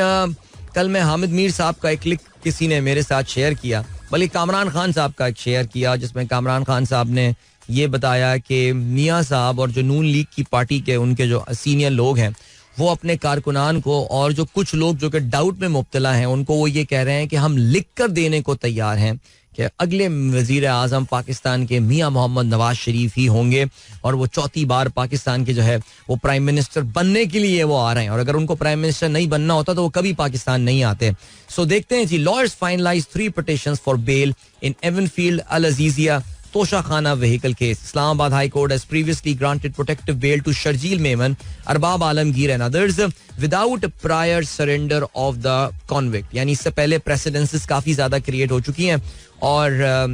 कल मैं हामिद मीर साहब का एक क्लिक किसी ने मेरे साथ शेयर किया. बल्कि कामरान खान साहब का एक शेयर किया जिसमें कामरान खान साहब ने ये बताया कि मियाँ साहब और जो नून लीग की पार्टी के उनके जो सीनियर लोग हैं वो अपने कारकुनान को और जो कुछ लोग जो कि डाउट में मुब्तला हैं उनको वो ये कह रहे हैं कि हम लिख कर देने को तैयार हैं कि अगले वजीर आज़म पाकिस्तान के मियाँ मोहम्मद नवाज शरीफ ही होंगे और वो चौथी बार पाकिस्तान के जो है वो प्राइम मिनिस्टर बनने के लिए वो आ रहे हैं और अगर उनको प्राइम मिनिस्टर नहीं बनना होता तो वो कभी पाकिस्तान नहीं आते. सो देखते हैं जी. Lawyers finalise 3 petitions for bail in Avenfield Al Azizia Toshakhana vehicle case. Islamabad high court has previously granted protective bail to Sharjeel Memon, Arbab Alamgir and others without prior surrender of the convict. यानी इससे पहले प्रेसिडेंसेस काफी ज्यादा क्रिएट हो चुकी हैं और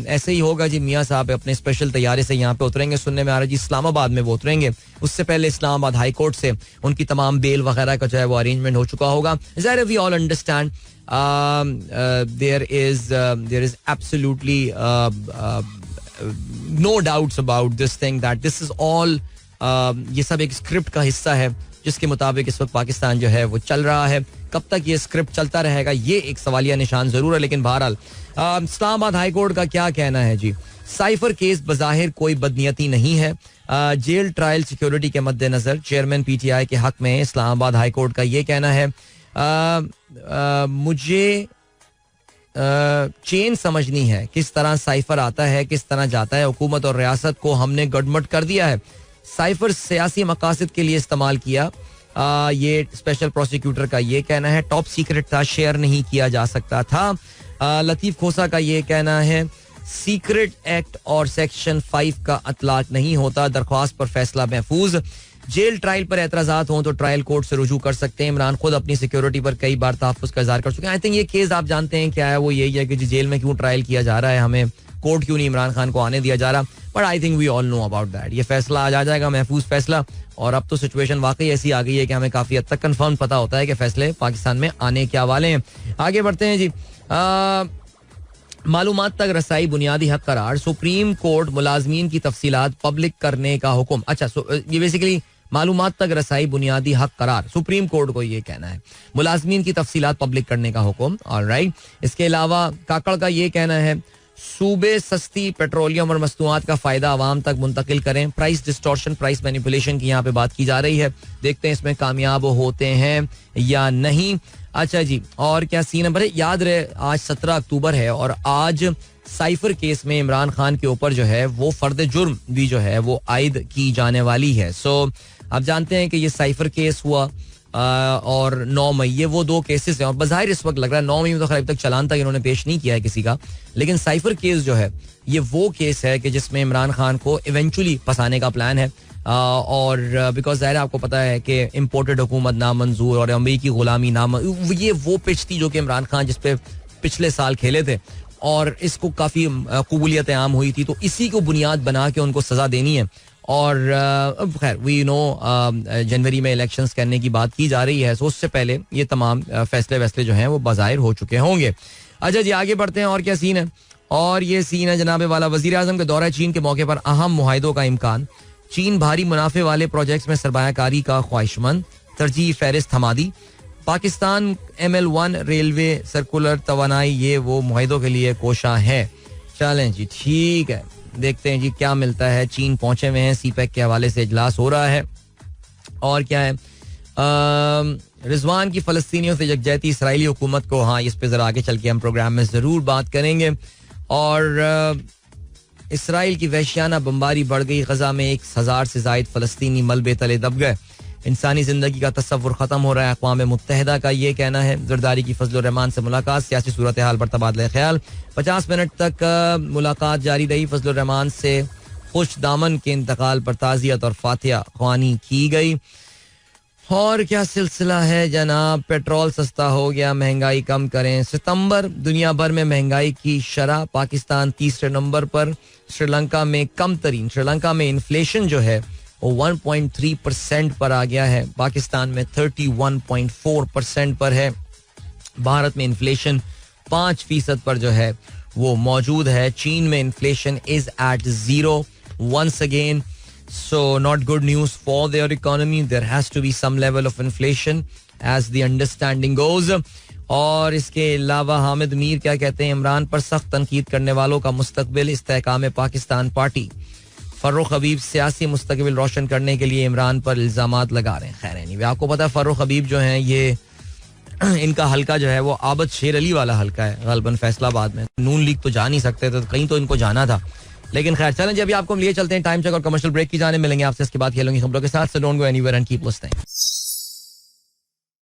ऐसे ही होगा जी. मियाँ साहब अपने स्पेशल तैयारी से यहाँ पे उतरेंगे. सुनने में आ रहा है जी इस्लामाबाद में वो उतरेंगे. उससे पहले इस्लामाबाद हाई कोर्ट से उनकी तमाम बेल वगैरह का जो है वो अरेंजमेंट हो चुका होगा. ज़ाहिर we all understand there is absolutely no doubts about this thing that this is all ये सब एक स्क्रिप्ट का हिस्सा है जिसके मुताबिक इस वक्त पाकिस्तान जो है वो चल रहा है. कब तक ये स्क्रिप्ट चलता रहेगा ये एक सवालिया निशान जरूर है. लेकिन बहरहाल इस्लामाबाद हाई कोर्ट का क्या कहना है जी. साइफर केस बज़ाहिर कोई बदनीयती नहीं है. जेल ट्रायल सिक्योरिटी के मद्देनजर चेयरमैन पीटीआई के हक में इस्लामाबाद हाई कोर्ट का ये कहना है मुझे चेन समझनी है किस तरह साइफर आता है किस तरह जाता है. हुकूमत और रियासत को हमने गड़मट कर दिया है. साइफर सियासी मकासद के लिए इस्तेमाल किया. ये स्पेशल प्रोसिक्यूटर का ये कहना है. टॉप सीक्रेट था, शेयर नहीं किया जा सकता था. लतीफ खोसा का ये कहना है सीक्रेट एक्ट और सेक्शन 5 का अतलाक नहीं होता. दरख्वास्त पर फैसला महफूज. जेल ट्रायल पर एतराजात हों तो ट्रायल कोर्ट से रुजू कर सकते हैं. इमरान खुद अपनी सिक्योरिटी पर कई बार तहफ्फुज़ का इज़हार कर चुके हैं. आई थिंक ये केस आप जानते हैं क्या है. वो यही है कि जेल में क्यों ट्रायल किया जा रहा है, हमें कोर्ट क्यों नहीं इमरान खान को आने दिया जा रहा. But I think we all know about that. ये फैसला आ जाएगा महफूज फैसला. और अब तो सिचुएशन वाकई ऐसी आ गई है कि हमें काफी हद तक कंफर्म पता होता है कि फैसले पाकिस्तान में आने क्या वाले हैं. आगे बढ़ते हैं जी. मालूमात तक रसाई बुनियादी हक करार. सुप्रीम कोर्ट मुलाजमीन की तफसीलात पब्लिक करने का हुक्म. अच्छा, ये बेसिकली मालूमात तक रसाई बुनियादी हक करार. सुप्रीम कोर्ट को ये कहना है मुलाजमीन की तफसीलात पब्लिक करने का हुक्म. ऑलराइट. इसके अलावा काकड़ का ये कहना है सूबे सस्ती पेट्रोलियम और मस्तूआत का फायदा आवाम तक मुंतकिल करें. प्राइस डिस्टॉर्शन, प्राइस मैनिपुलेशन की यहाँ पे बात की जा रही है. देखते हैं इसमें कामयाब होते हैं या नहीं. अच्छा जी, और क्या सीन नंबर है. याद रहे आज 17 अक्टूबर है और आज साइफर केस में इमरान खान के ऊपर जो है वो फर्द जुर्म भी जो है वो आयद की जाने वाली है. सो आप जानते हैं कि ये साइफर केस हुआ और 9 मई, ये वो 2 केसेस हैं. और बज़ाहिर इस वक्त लग रहा है 9 मई में तो खैर तक चालान तक इन्होंने पेश नहीं किया है किसी का. लेकिन साइफर केस जो है ये वो केस है कि जिसमें इमरान खान को इवेंचुअली फंसाने का प्लान है. और बिकॉज ज़ाहिर आपको पता है कि इम्पोर्टेड हुकूमत नामंजूर और अमरीकी गुलामी ये वो पिच थी जो कि इमरान खान जिस पे पिछले साल खेले थे और इसको काफ़ी कबूलियत आम हुई थी. तो इसी को बुनियाद बना के उनको सज़ा देनी है. और खैर वी नो जनवरी में इलेक्शंस करने की बात की जा रही है. सो उससे पहले ये तमाम फैसले जो हैं वो बाज़ाहिर हो चुके होंगे. अच्छा जी, आगे बढ़ते हैं. और क्या सीन है. और ये सीन है जनाब वाला. वज़ीर आज़म के दौरा चीन के मौके पर अहम मुआहिदों का इम्कान. चीन भारी मुनाफे वाले प्रोजेक्ट्स में सरमायाकारी का ख्वाहिशमंद. तरजीह फहरिस्त थमा दी. पाकिस्तान ML1 रेलवे सर्कुलर तवानाई ये वो मुआहिदों के लिए कोशा है. चलें जी, ठीक है, देखते हैं जी क्या मिलता है. चीन पहुंचे हुए हैं. CPEC के हवाले से इजलास हो रहा है. और क्या है, रिजवान की फलस्तीनियों से यकजहती इसराइली हुकूमत को, हाँ इस पे जरा आगे चल के हम प्रोग्राम में जरूर बात करेंगे. और इसराइल की वहशियाना बमबारी बढ़ गई. गजा में 1000 से जायद फलस्तीनी मलबे तले दब गए. इंसानी जिंदगी का तस्वुर खत्म हो रहा है. अक़वाम मुत्तहिदा का ये कहना है. जरदारी की फजल रहमान से मुलाकात. सियासी सूरत हाल पर तबादला ख्याल. 50 मिनट तक मुलाकात जारी रही. फजल रहमान से खुश दामन के इंतकाल पर ताज़ियत और फातिहा ख्वानी की गई. और क्या सिलसिला है जनाब. पेट्रोल सस्ता हो गया, महंगाई कम करें. सितंबर दुनिया भर में महंगाई की शरह. पाकिस्तान तीसरे नंबर पर. श्रीलंका में कम तरीन. श्रीलंका में इन्फ्लेशन जो है वो 1.3% पर आ गया है. पाकिस्तान में 31.4% पर है. भारत में इन्फ्लेशन 5% पर जो है वो मौजूद है. चीन में inflation is at 0 once again. So not good news for their economy. There has to be some level of inflation as the understanding goes. और इसके अलावा हामिद मीर क्या कहते हैं, इमरान पर सख्त तनकीद करने वालों का मुस्तकबिल इस्तेहकाम पाकिस्तान पार्टी। फर्रुख हबीब सियासी मुस्तकबिल रोशन करने के लिए इमरान पर इल्जामात लगा रहे हैं। खैर नहीं, आपको पता है फर्रुख हबीब जो हैं ये इनका हल्का जो है वो आबद शेर अली वाला हल्का है, गलबन फैसलाबाद में। नून लीग तो जा नहीं सकते थे, कहीं तो इनको जाना था, लेकिन खैर चलें जी, अभी आपको हम लिए चलते हैं टाइम चेक और कमर्शियल ब्रेक की जाने मिलेंगे आपसे, इसके बाद खेलेंगे खबरों के साथ। So don't go anywhere and keep listening.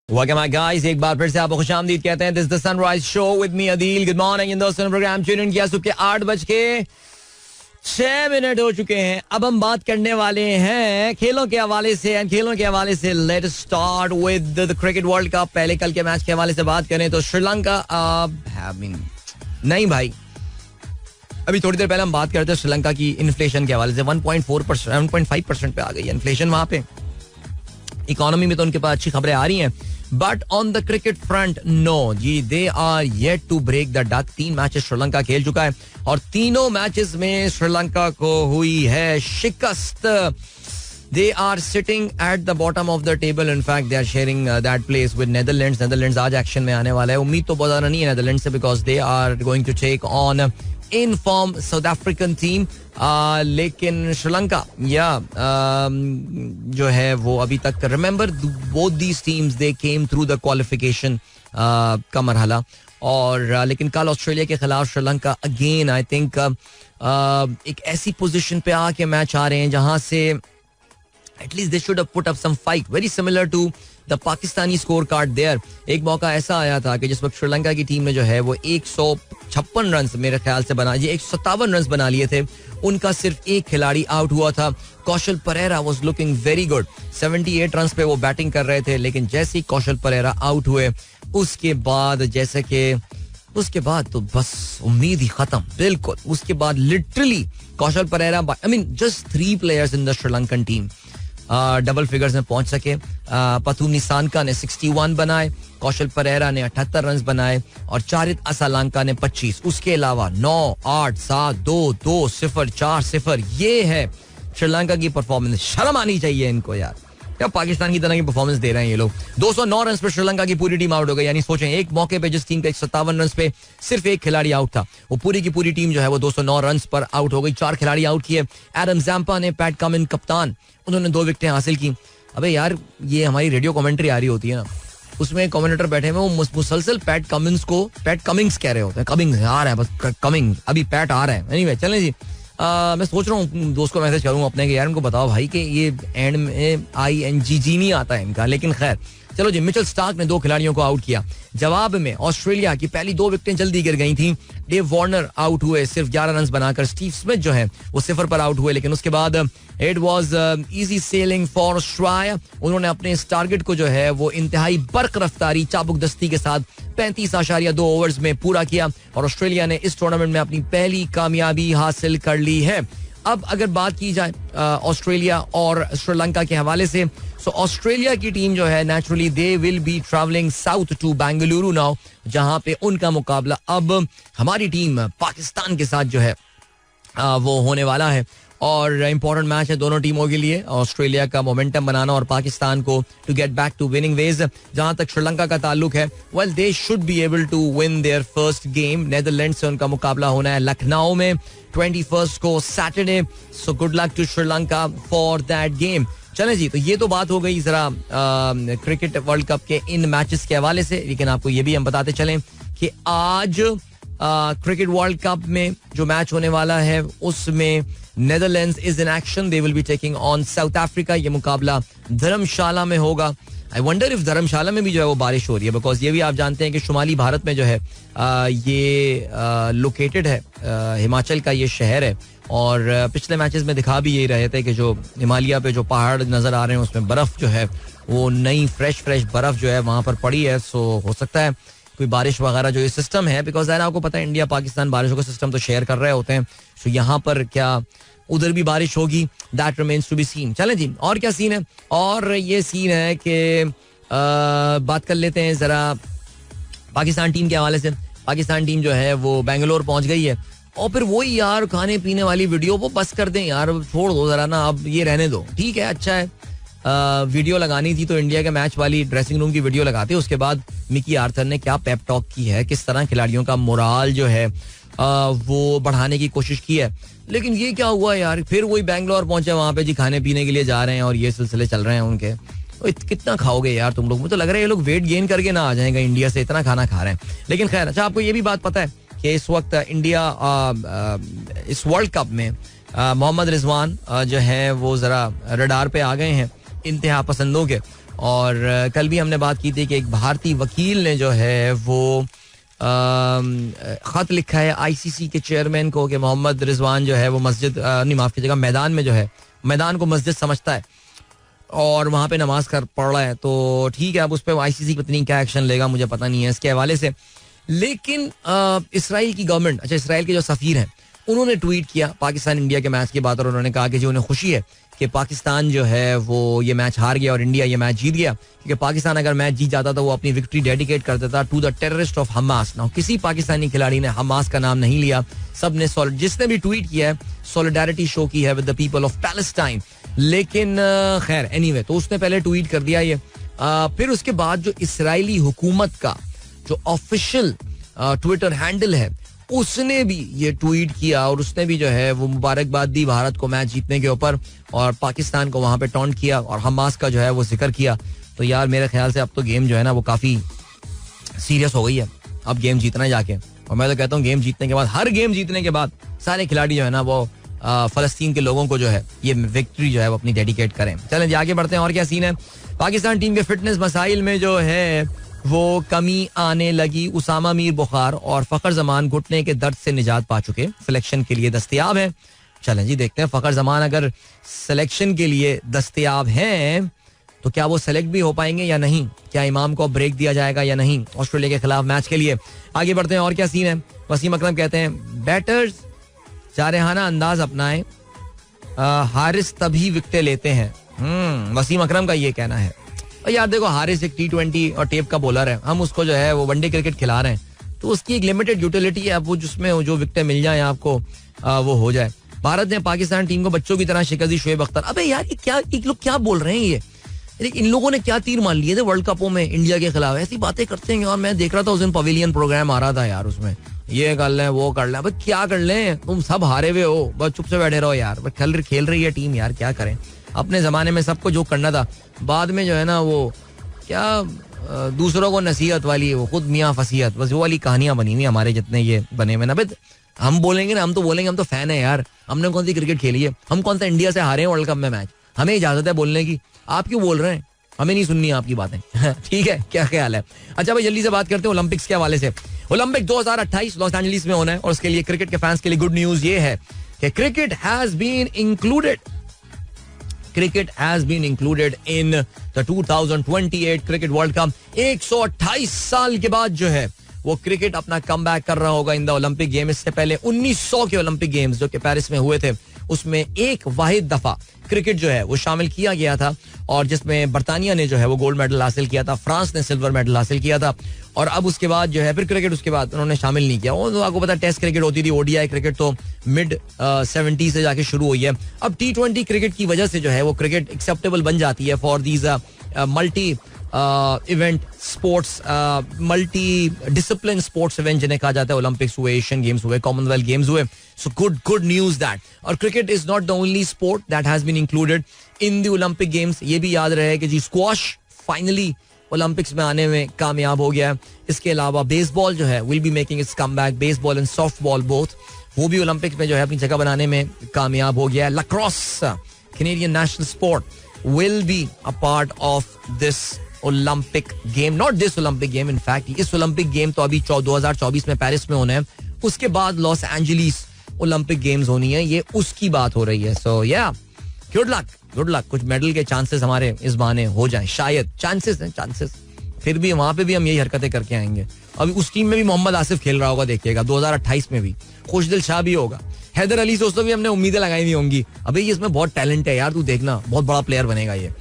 Welcome back guys, एक बार फिर से आपको खुशामदीद कहते हैं। This is the sunrise show with me Adeel. Good morning इन दोस्तों, प्रोग्राम ट्यून इन किया सुबह के 8:06 हो चुके हैं। अब हम बात करने वाले हैं खेलों के हवाले से, एंड खेलों के हवाले से let's start with the cricket world cup. पहले कल के मैच के हवाले से बात करें तो श्रीलंका नहीं भाई, अभी थोड़ी देर पहले हम बात करते हैं श्रीलंका की इन्फ्लेशन के हवाले से। 1.4% 1.5% पे आ गई है इन्फ्लेशन वहां पे। इकोनॉमी में तो उनके पास अच्छी खबरें आ रही हैं, but on the cricket front no ji, they are yet to break the duck. 3 matches Sri Lanka खेल चुका है और तीनों मैचेस में श्रीलंका को हुई है शिकस्त। They are sitting at the bottom of the table. In fact, they are sharing that place with Netherlands. Netherlands आज एक्शन में आने वाला है। उम्मीद तो बहुत ज्यादा नहीं है नेदरलैंड से, because they are going to take on in form South African team. लेकिन श्रीलंका जो है वो अभी तक, remember both these teams they came through the qualification का मरहला, और लेकिन कल ऑस्ट्रेलिया के खिलाफ श्रीलंका अगेन आई थिंक एक ऐसी पोजीशन पे आके मैच आ रहे हैं जहां से at least they should have put up some fight, very similar to the Pakistani scorecard there. एक मौका ऐसा आया था कि जिस वक्त श्रीलंका की टीम ने जो है वो 156 रन मेरे ख्याल से बना, ये 157 रन बना लिए थे, उनका सिर्फ एक खिलाड़ी आउट हुआ था। Kaushal Perera was looking very good, 78 run पे वो बैटिंग कर रहे थे, लेकिन जैसे ही कौशल परेरा आउट हुए उसके बाद तो बस उम्मीद ही खत्म, बिल्कुल। उसके बाद literally Kaushal Perera, I mean just 3 players in the Sri Lankan team double figures में पहुंच सके। पथुमी सानका ने 61 बनाए, कौशल परेरा ने 78 रन बनाए और चारित असलांका ने 25। उसके अलावा 9, 8, 7, 2, 2, 0, 4, 0। ये है श्रीलंका की परफॉर्मेंस। शर्म आनी चाहिए इनको यार, क्या पाकिस्तान की तरह की परफॉर्मेंस दे रहे हैं ये लोग। 209 रन पे श्रीलंका की पूरी टीम आउट हो गई। यानी सोचें, एक मौके पे जिस टीम का 157 रन पे सिर्फ एक खिलाड़ी आउट था, वो पूरी की पूरी टीम जो है वो 209 रन पर आउट हो गई। 4 खिलाड़ी आउट किए। एडम जैम्पा ने, पैट कमिंस कप्तान, उन्होंने 2 विकेटें हासिल की। अबे यार, ये हमारी रेडियो कमेंट्री आ रही होती है ना, उसमें कमेंटेटर बैठे हुए वो मुसलसल पैट कमिंग्स कह रहे होते हैं। कमिंग्स आ रहा है, बस कमिंग्स, अभी पैट आ रहा है। एनीवे चलें जी, मैं सोच रहा हूँ दोस्त को मैसेज करूँ अपने के, यार इनको बताओ भाई कि ये एंड में INGG नहीं आता है इनका, लेकिन खैर चलो जी। मिचेल स्टार्क ने 2 खिलाड़ियों को आउट किया। जवाब में ऑस्ट्रेलिया की पहली 2 विकेटें जल्दी गिर गई थी। डेव वार्नर आउट हुए सिर्फ 11 रन बनाकर। स्टीव स्मिथ जो है वो 0 पर आउट हुए, लेकिन उसके बाद it was easy selling for Australia. उन्होंने अपने इस टारगेट को जो है वो इंतहाई बर्क रफ्तारी, चाबुक दस्ती के साथ 35.2 ओवर्स में पूरा किया और ऑस्ट्रेलिया ने इस टूर्नामेंट में अपनी पहली कामयाबी हासिल कर ली है। अब अगर बात की जाए ऑस्ट्रेलिया और श्रीलंका के हवाले से, सो ऑस्ट्रेलिया की टीम जो है naturally they will be travelling south to Bengaluru now, जहां पे उनका मुकाबला अब हमारी टीम पाकिस्तान के साथ जो है वो होने वाला है। और इंपॉर्टेंट मैच है दोनों टीमों के लिए, ऑस्ट्रेलिया का मोमेंटम बनाना और पाकिस्तान को to get back to winning ways. जहां तक श्रीलंका का ताल्लुक है, well they should be able to win their first game. Netherland से उनका मुकाबला होना है लखनऊ में 21 को Saturday. So good luck to Sri Lanka for that game. चले जी, तो ये तो बात हो गई जरा क्रिकेट वर्ल्ड कप के इन मैचेस के हवाले से, लेकिन आपको ये भी हम बताते चलें कि आज क्रिकेट वर्ल्ड कप में जो मैच होने वाला है उसमें Netherlands is in action, they will be taking on south Africa. ये मुकाबला धर्मशाला में होगा। आई वंडर इफ धर्मशाला में भी जो है वो बारिश हो रही है, बिकॉज ये भी आप जानते हैं कि शुमाली भारत में जो है ये लोकेटेड है, हिमाचल का ये शहर है। और पिछले मैचेस में दिखा भी यही रहे थे कि जो हिमालय पे जो पहाड़ नजर आ रहे हैं उसमें बर्फ जो है वो नई फ्रेश बर्फ जो है वहां पर पड़ी है। सो हो सकता है कोई बारिश वगैरह जो ये सिस्टम है, बिकॉज आपको पता है इंडिया पाकिस्तान बारिशों का सिस्टम तो शेयर कर रहे होते हैं। सो यहाँ पर क्या उधर भी बारिश होगी, that remains to be seen. चलें जी, और क्या सीन है? और ये सीन है कि बात कर लेते हैं जरा पाकिस्तान टीम के हवाले से। पाकिस्तान टीम जो है वो बेंगलोर पहुंच गई है, और फिर वही यार खाने पीने वाली वीडियो वो बस कर दें यार, छोड़ दो जरा ना, अब ये रहने दो, ठीक है अच्छा है। वीडियो लगानी थी तो इंडिया के मैच वाली ड्रेसिंग रूम की वीडियो लगाते. उसके बाद मिकी आर्थर ने क्या पेप टॉक की है, किस तरह खिलाड़ियों का मोराल जो है वो बढ़ाने की कोशिश की है. लेकिन ये क्या हुआ यार, फिर वही बैंगलोर पहुंचे, वहां पे जी खाने पीने के लिए जा रहे हैं और ये सिलसिले चल रहे हैं उनके. कितना खाओगे यार तुम लोग, मुझे तो लग रहा है ये लोग वेट गेन करके ना आ जाएंगे इंडिया से, इतना खाना खा रहे हैं. लेकिन खैर, अच्छा आपको ये भी बात पता है कि इस वक्त इंडिया इस वर्ल्ड कप में मोहम्मद रिजवान जो है वो जरा रडार पे आ गए हैं इंतहा पसंदों के. और कल भी हमने बात की थी कि एक भारतीय वकील ने जो है वो खत लिखा है आईसीसी के चेयरमैन को कि मोहम्मद रिजवान जो है वो मस्जिद नहीं माफ कीजिएगा मैदान में जो है, मैदान को मस्जिद समझता है और वहां पे नमाज कर पढ़ रहा है. तो ठीक है, अब उस पर आईसीसी कितनी क्या एक्शन लेगा मुझे पता नहीं है इसके हवाले से. लेकिन इसराइल की गवर्नमेंट, अच्छा इसराइल के जो सफीर हैं उन्होंने ट्वीट किया पाकिस्तान इंडिया के मैच के बाद और उन्होंने कहा कि जो उन्हें खुशी है कि पाकिस्तान जो है वो ये मैच हार गया और इंडिया ये मैच जीत गया, क्योंकि पाकिस्तान अगर मैच जीत जाता तो वो अपनी विक्ट्री डेडिकेट कर देता to the terrorist of Hamas. ना किसी पाकिस्तानी खिलाड़ी ने हमास का नाम नहीं लिया, सबने जिसने भी ट्वीट किया है सॉलिडारिटी शो की है with the people of Palestine. लेकिन खैर एनीवे, तो उसने पहले ट्वीट कर दिया ये. फिर उसके बाद जो इसराइली हुकूमत का जो ऑफिशियल ट्विटर हैंडल है उसने भी ये ट्वीट किया और उसने भी जो है वो मुबारकबाद दी भारत को मैच जीतने के ऊपर और पाकिस्तान को वहां पे टॉन्ट किया और हमास का जो है वो जिक्र किया. तो यार मेरे ख्याल से अब तो गेम जो है ना वो काफी सीरियस हो गई है, अब गेम जीतना है जाके. और मैं तो कहता हूँ गेम जीतने के बाद, हर गेम जीतने के बाद सारे खिलाड़ी जो है ना वो फलस्तीन के लोगों को जो है ये विक्ट्री जो है वो अपनी डेडिकेट करें. चलें आगे बढ़ते हैं और क्या सीन है. पाकिस्तान टीम के फिटनेस मसाइल में जो है वो कमी आने लगी. उसामा मीर बुखार और फखर जमान घुटने के दर्द से निजात पा चुके, सिलेक्शन के लिए दस्तयाब हैं. चलें जी देखते हैं फखर जमान अगर सिलेक्शन के लिए दस्तयाब हैं तो क्या वो सेलेक्ट भी हो पाएंगे या नहीं, क्या इमाम को ब्रेक दिया जाएगा या नहीं ऑस्ट्रेलिया के खिलाफ मैच के लिए. आगे बढ़ते हैं और क्या सीन है. वसीम अकरम कहते हैं बैटर्स जारहाना अंदाज अपनाएं, हारिस तभी विकेटें लेते हैं. वसीम अकरम का ये कहना है. यार देखो हारिस एक T20 और टेप का बॉलर है, हम उसको जो है वो वनडे क्रिकेट खिला रहे हैं तो उसकी एक लिमिटेड यूटिलिटी है, वो जिसमें जो विकेटें मिल जाए आपको वो हो जाए. भारत ने पाकिस्तान टीम को बच्चों की तरह शिकस्त दी. शोएब अख्तर, अबे यार ये लोग क्या बोल रहे हैं, ये इन लोगों ने क्या तीर मान लिए थे वर्ल्ड कपों में इंडिया के खिलाफ, ऐसी बातें करते हैं. और मैं देख रहा था उस दिन पवेलियन प्रोग्राम आ रहा था यार, उसमें ये कर लें वो कर लें. अब क्या कर लें, तुम सब हारे हुए हो, बस चुप से बैठे रहो यार. खेल रही है टीम यार, क्या करें. अपने जमाने में सबको जो करना था, बाद में जो है ना वो क्या दूसरों को नसीहत वाली, वो खुद मियाँ फसीहत, बस वो वाली कहानियां बनी हुई हमारे जितने ये बने हुए ना. हम बोलेंगे ना, हम तो बोलेंगे हम तो फैन है यार, हमने कौन सी क्रिकेट खेली है, हम कौन सा इंडिया से हारे हैं वर्ल्ड कप में मैच, हमें इजाजत है बोलने की. आप क्यों बोल रहे हैं, हमें नहीं सुननी आपकी बातें. ठीक है, क्या ख्याल है. अच्छा भाई जल्दी से बात करते हैं ओलंपिक्स के हवाले से. ओलंपिक 2028 लॉस एंजलिस में होना है और उसके लिए क्रिकेट के फैंस के लिए गुड न्यूज ये है कि cricket has been included in the 2028 cricket world cup. 128 साल के बाद जो है वो क्रिकेट अपना कमबैक कर रहा होगा इन द ओलंपिक गेम. इससे पहले 1900 के ओलंपिक गेम्स जो कि पेरिस में हुए थे उसमें एक वाहिद दफा क्रिकेट जो है वो शामिल किया गया था और जिसमें बर्तानिया ने जो है वो गोल्ड मेडल हासिल किया था, फ्रांस ने सिल्वर मेडल हासिल किया था. और अब उसके बाद जो है फिर क्रिकेट उसके बाद उन्होंने शामिल नहीं किया. वो तो आपको पता टेस्ट क्रिकेट होती थी, ओडीआई क्रिकेट तो मिड 70 से जाके शुरू हुई है. अब T20 क्रिकेट की वजह से जो है वो क्रिकेट एक्सेप्टेबल बन जाती है for these multi event sports, multi discipline sports event जिन्हें कहा जाता है. ओलंपिक्स हुए, एशियन गेम्स हुए, कॉमनवेल्थ गेम्स हुए. So good news that. और cricket is not the only sport that has been included in the Olympic Games. ये भी याद रहे कि जी स्क्वॉश फाइनली ओलंपिक्स में आने में कामयाब हो गया है. इसके अलावा बेसबॉल जो है will be making it's comeback. Baseball and softball both, वो भी ओलंपिक्स में जो है अपनी जगह बनाने में कामयाब हो गया है. Lacrosse Canadian national sport will be a part of this Olympic game. Not this Olympic game, in fact इस ओलंपिक गेम तो अभी 2024 में पेरिस में होना है, उसके बाद लॉस एंजलिस ओलंपिक गेम्स होनी है, ये उसकी बात हो रही है. सो या गुड लक. कुछ मेडल के चांसेस हमारे इस बहाने हो जाए, शायद चांसेस हैं, चांसेस. फिर भी वहां पे भी हम यही हरकतें करके आएंगे. अभी उस टीम में भी मोहम्मद आसिफ खेल रहा होगा, देखिएगा 2028 में भी खुशदिल शाह भी होगा. हैदर अली से उसको भी हमने उम्मीदें लगाई हुई होंगी, अभी ये इसमें बहुत टैलेंट है यार, तू देखना बहुत बड़ा प्लेयर बनेगा ये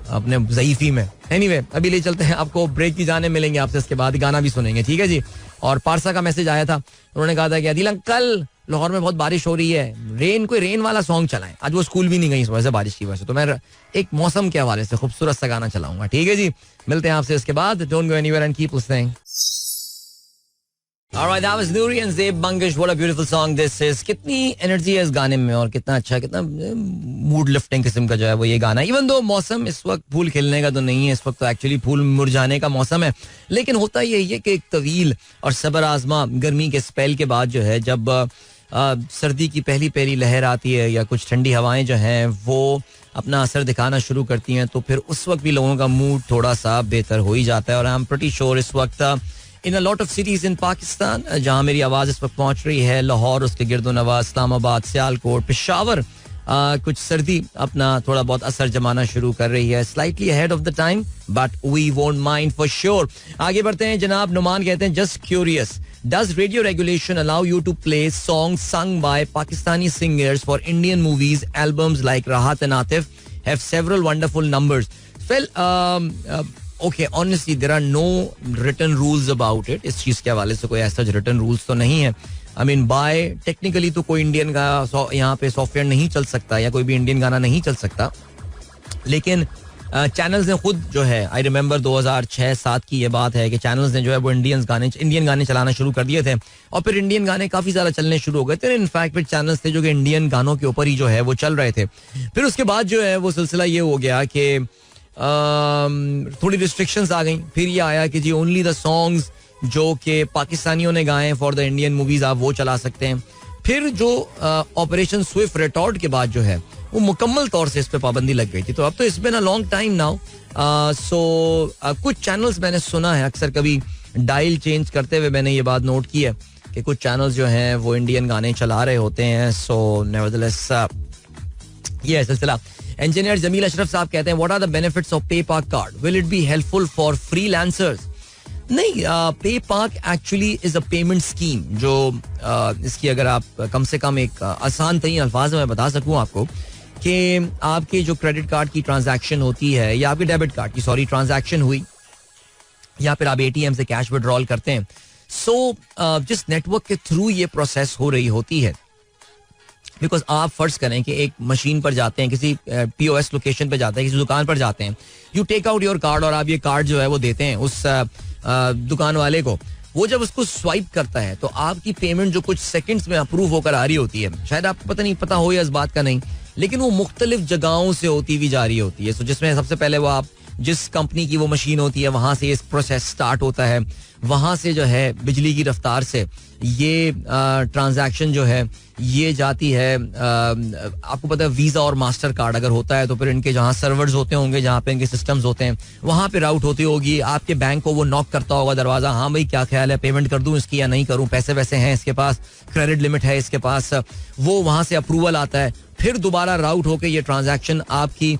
अपने ज़ईफ़ी में. एनीवे अभी ले चलते हैं आपको ब्रेक की जाने, मिलेंगे आपसे इसके बाद गाना भी सुनेंगे, ठीक है जी. और पारसा का मैसेज आया था, उन्होंने कहा था कि अदिल अंकल लाहौर में बहुत बारिश हो रही है, कोई रेन वाला सॉन्ग चलाएं. आज वो स्कूल भी नहीं गई इस वजह से, बारिश की वजह से. तो मैं एक मौसम के हवाले से खूबसूरत सा गाना चलाऊंगा. ठीक है जी, मिलते हैं आपसे इसके बाद. Don't go anywhere and keep listening. Alright, that was Nuri and Zeb Bangish. What a beautiful song this is. कितनी एनर्जी है इस गाने में और कितना अच्छा, कितना मूड लिफ्टिंग किस्म का जो है वो ये गाना. इवन दो मौसम इस वक्त फूल खिलने का तो नहीं है, इस वक्त तो एक्चुअली फूल मुरझाने का मौसम है. लेकिन होता यही है कि एक तवील और सबर आजमा गर्मी के स्पेल के बाद जो है, जब सर्दी की पहली पहली लहर आती है या कुछ ठंडी हवाएं जो हैं वो अपना असर दिखाना शुरू करती हैं, तो फिर उस वक्त भी लोगों का मूड थोड़ा सा बेहतर हो ही जाता है. और आई एम प्रीटी श्योर इस वक्त in a lot of cities in Pakistan, जहां मेरी आवाज इस वक्त पहुंच रही है, लाहौर, उसके गिरदोनवा, इस्लामाबाद, सियालकोट, पेशावर, कुछ सर्दी अपना थोड़ा बहुत असर जमाना शुरू कर रही है. Slightly ahead of the time but we won't mind for sure. आगे बढ़ते हैं. जनाब नुमान कहते हैं, just curious, does radio regulation allow you to play song sung by Pakistani singers for Indian movies albums like Rahat and Atif have several wonderful numbers? Well, Okay, honestly, there are no written rules about it. इस चीज के हवाले से कोई ऐसा written rules तो नहीं है. I mean, by technically तो कोई इंडियन का यहाँ पे सॉफ्टवेयर नहीं चल सकता या कोई भी इंडियन गाना नहीं चल सकता. लेकिन चैनल्स ने खुद जो है, आई रिमेंबर 2006-07 की ये बात है कि चैनल्स ने जो है वो इंडियन गाने चलाना शुरू कर दिए थे और फिर इंडियन गाने काफी ज्यादा चलने शुरू हो गए थे. इनफैक्ट फिर चैनल्स थे जो कि इंडियन गानों के ऊपर ही जो है वो चल रहे थे. फिर उसके बाद जो है वो सिलसिला ये हो गया कि थोड़ी रिस्ट्रिक्शंस आ गई. फिर ये आया कि जी ओनली द सॉन्ग्स जो कि पाकिस्तानियों ने गाए फॉर द इंडियन मूवीज आप वो चला सकते हैं. फिर जो ऑपरेशन स्विफ्ट रिटॉर्ट के बाद जो है वो मुकम्मल तौर से इस पे पाबंदी लग गई थी. तो अब तो it's been a long time now. So कुछ चैनल्स मैंने सुना है, अक्सर कभी डायल चेंज करते हुए मैंने ये बात नोट की है कि कुछ चैनल्स जो हैं वो इंडियन गाने चला रहे होते हैं. सो नेवरदलेस ये है सिलसिला. इंजीनियर जमील अशरफ साहब कहते हैं, what are the benefits of PayPak card? Will it be helpful for freelancers? नहीं, PayPak actually is a payment scheme जो इसकी अगर आप कम से कम एक आसान तरीन अल्फाज में मैं बता सकूं आपको कि आपके जो क्रेडिट कार्ड की ट्रांजैक्शन होती है या आपके डेबिट कार्ड की ट्रांजैक्शन हुई या फिर आप एटीएम से कैश विड्रॉल करते हैं, सो जिस नेटवर्क के थ्रू ये प्रोसेस हो रही होती है, बिकॉज आप फर्ज करें कि एक मशीन पर जाते हैं, किसी पीओएस लोकेशन पर जाते हैं, किसी दुकान पर जाते हैं, you take out your card और आप ये कार्ड जो है वो देते हैं उस दुकान वाले को. वो जब उसको स्वाइप करता है तो आपकी पेमेंट जो कुछ सेकंड्स में अप्रूव होकर आ रही होती है, शायद आपको पता हो या इस बात का नहीं, लेकिन वो मुख्तलिफ जगहों से होती हुई जा रही होती है. सो जिसमें सबसे पहले वो आप जिस कंपनी की वो मशीन होती है वहां से इस प्रोसेस स्टार्ट होता है, वहां से जो है बिजली की रफ्तार से ये ट्रांजैक्शन जो है ये जाती है. आपको पता है वीजा और मास्टर कार्ड अगर होता है तो फिर इनके जहाँ सर्वर्स होते होंगे, जहाँ पे इनके सिस्टम्स होते हैं, वहां पे राउट होती होगी. आपके बैंक को वो नॉक करता होगा दरवाजा, हाँ भाई क्या ख्याल है, पेमेंट कर दूं इसकी या नहीं करूं, पैसे वैसे हैं इसके पास, क्रेडिट लिमिट है इसके पास, वो वहां से अप्रूवल आता है. फिर दोबारा राउट होकर ये ट्रांजैक्शन आपकी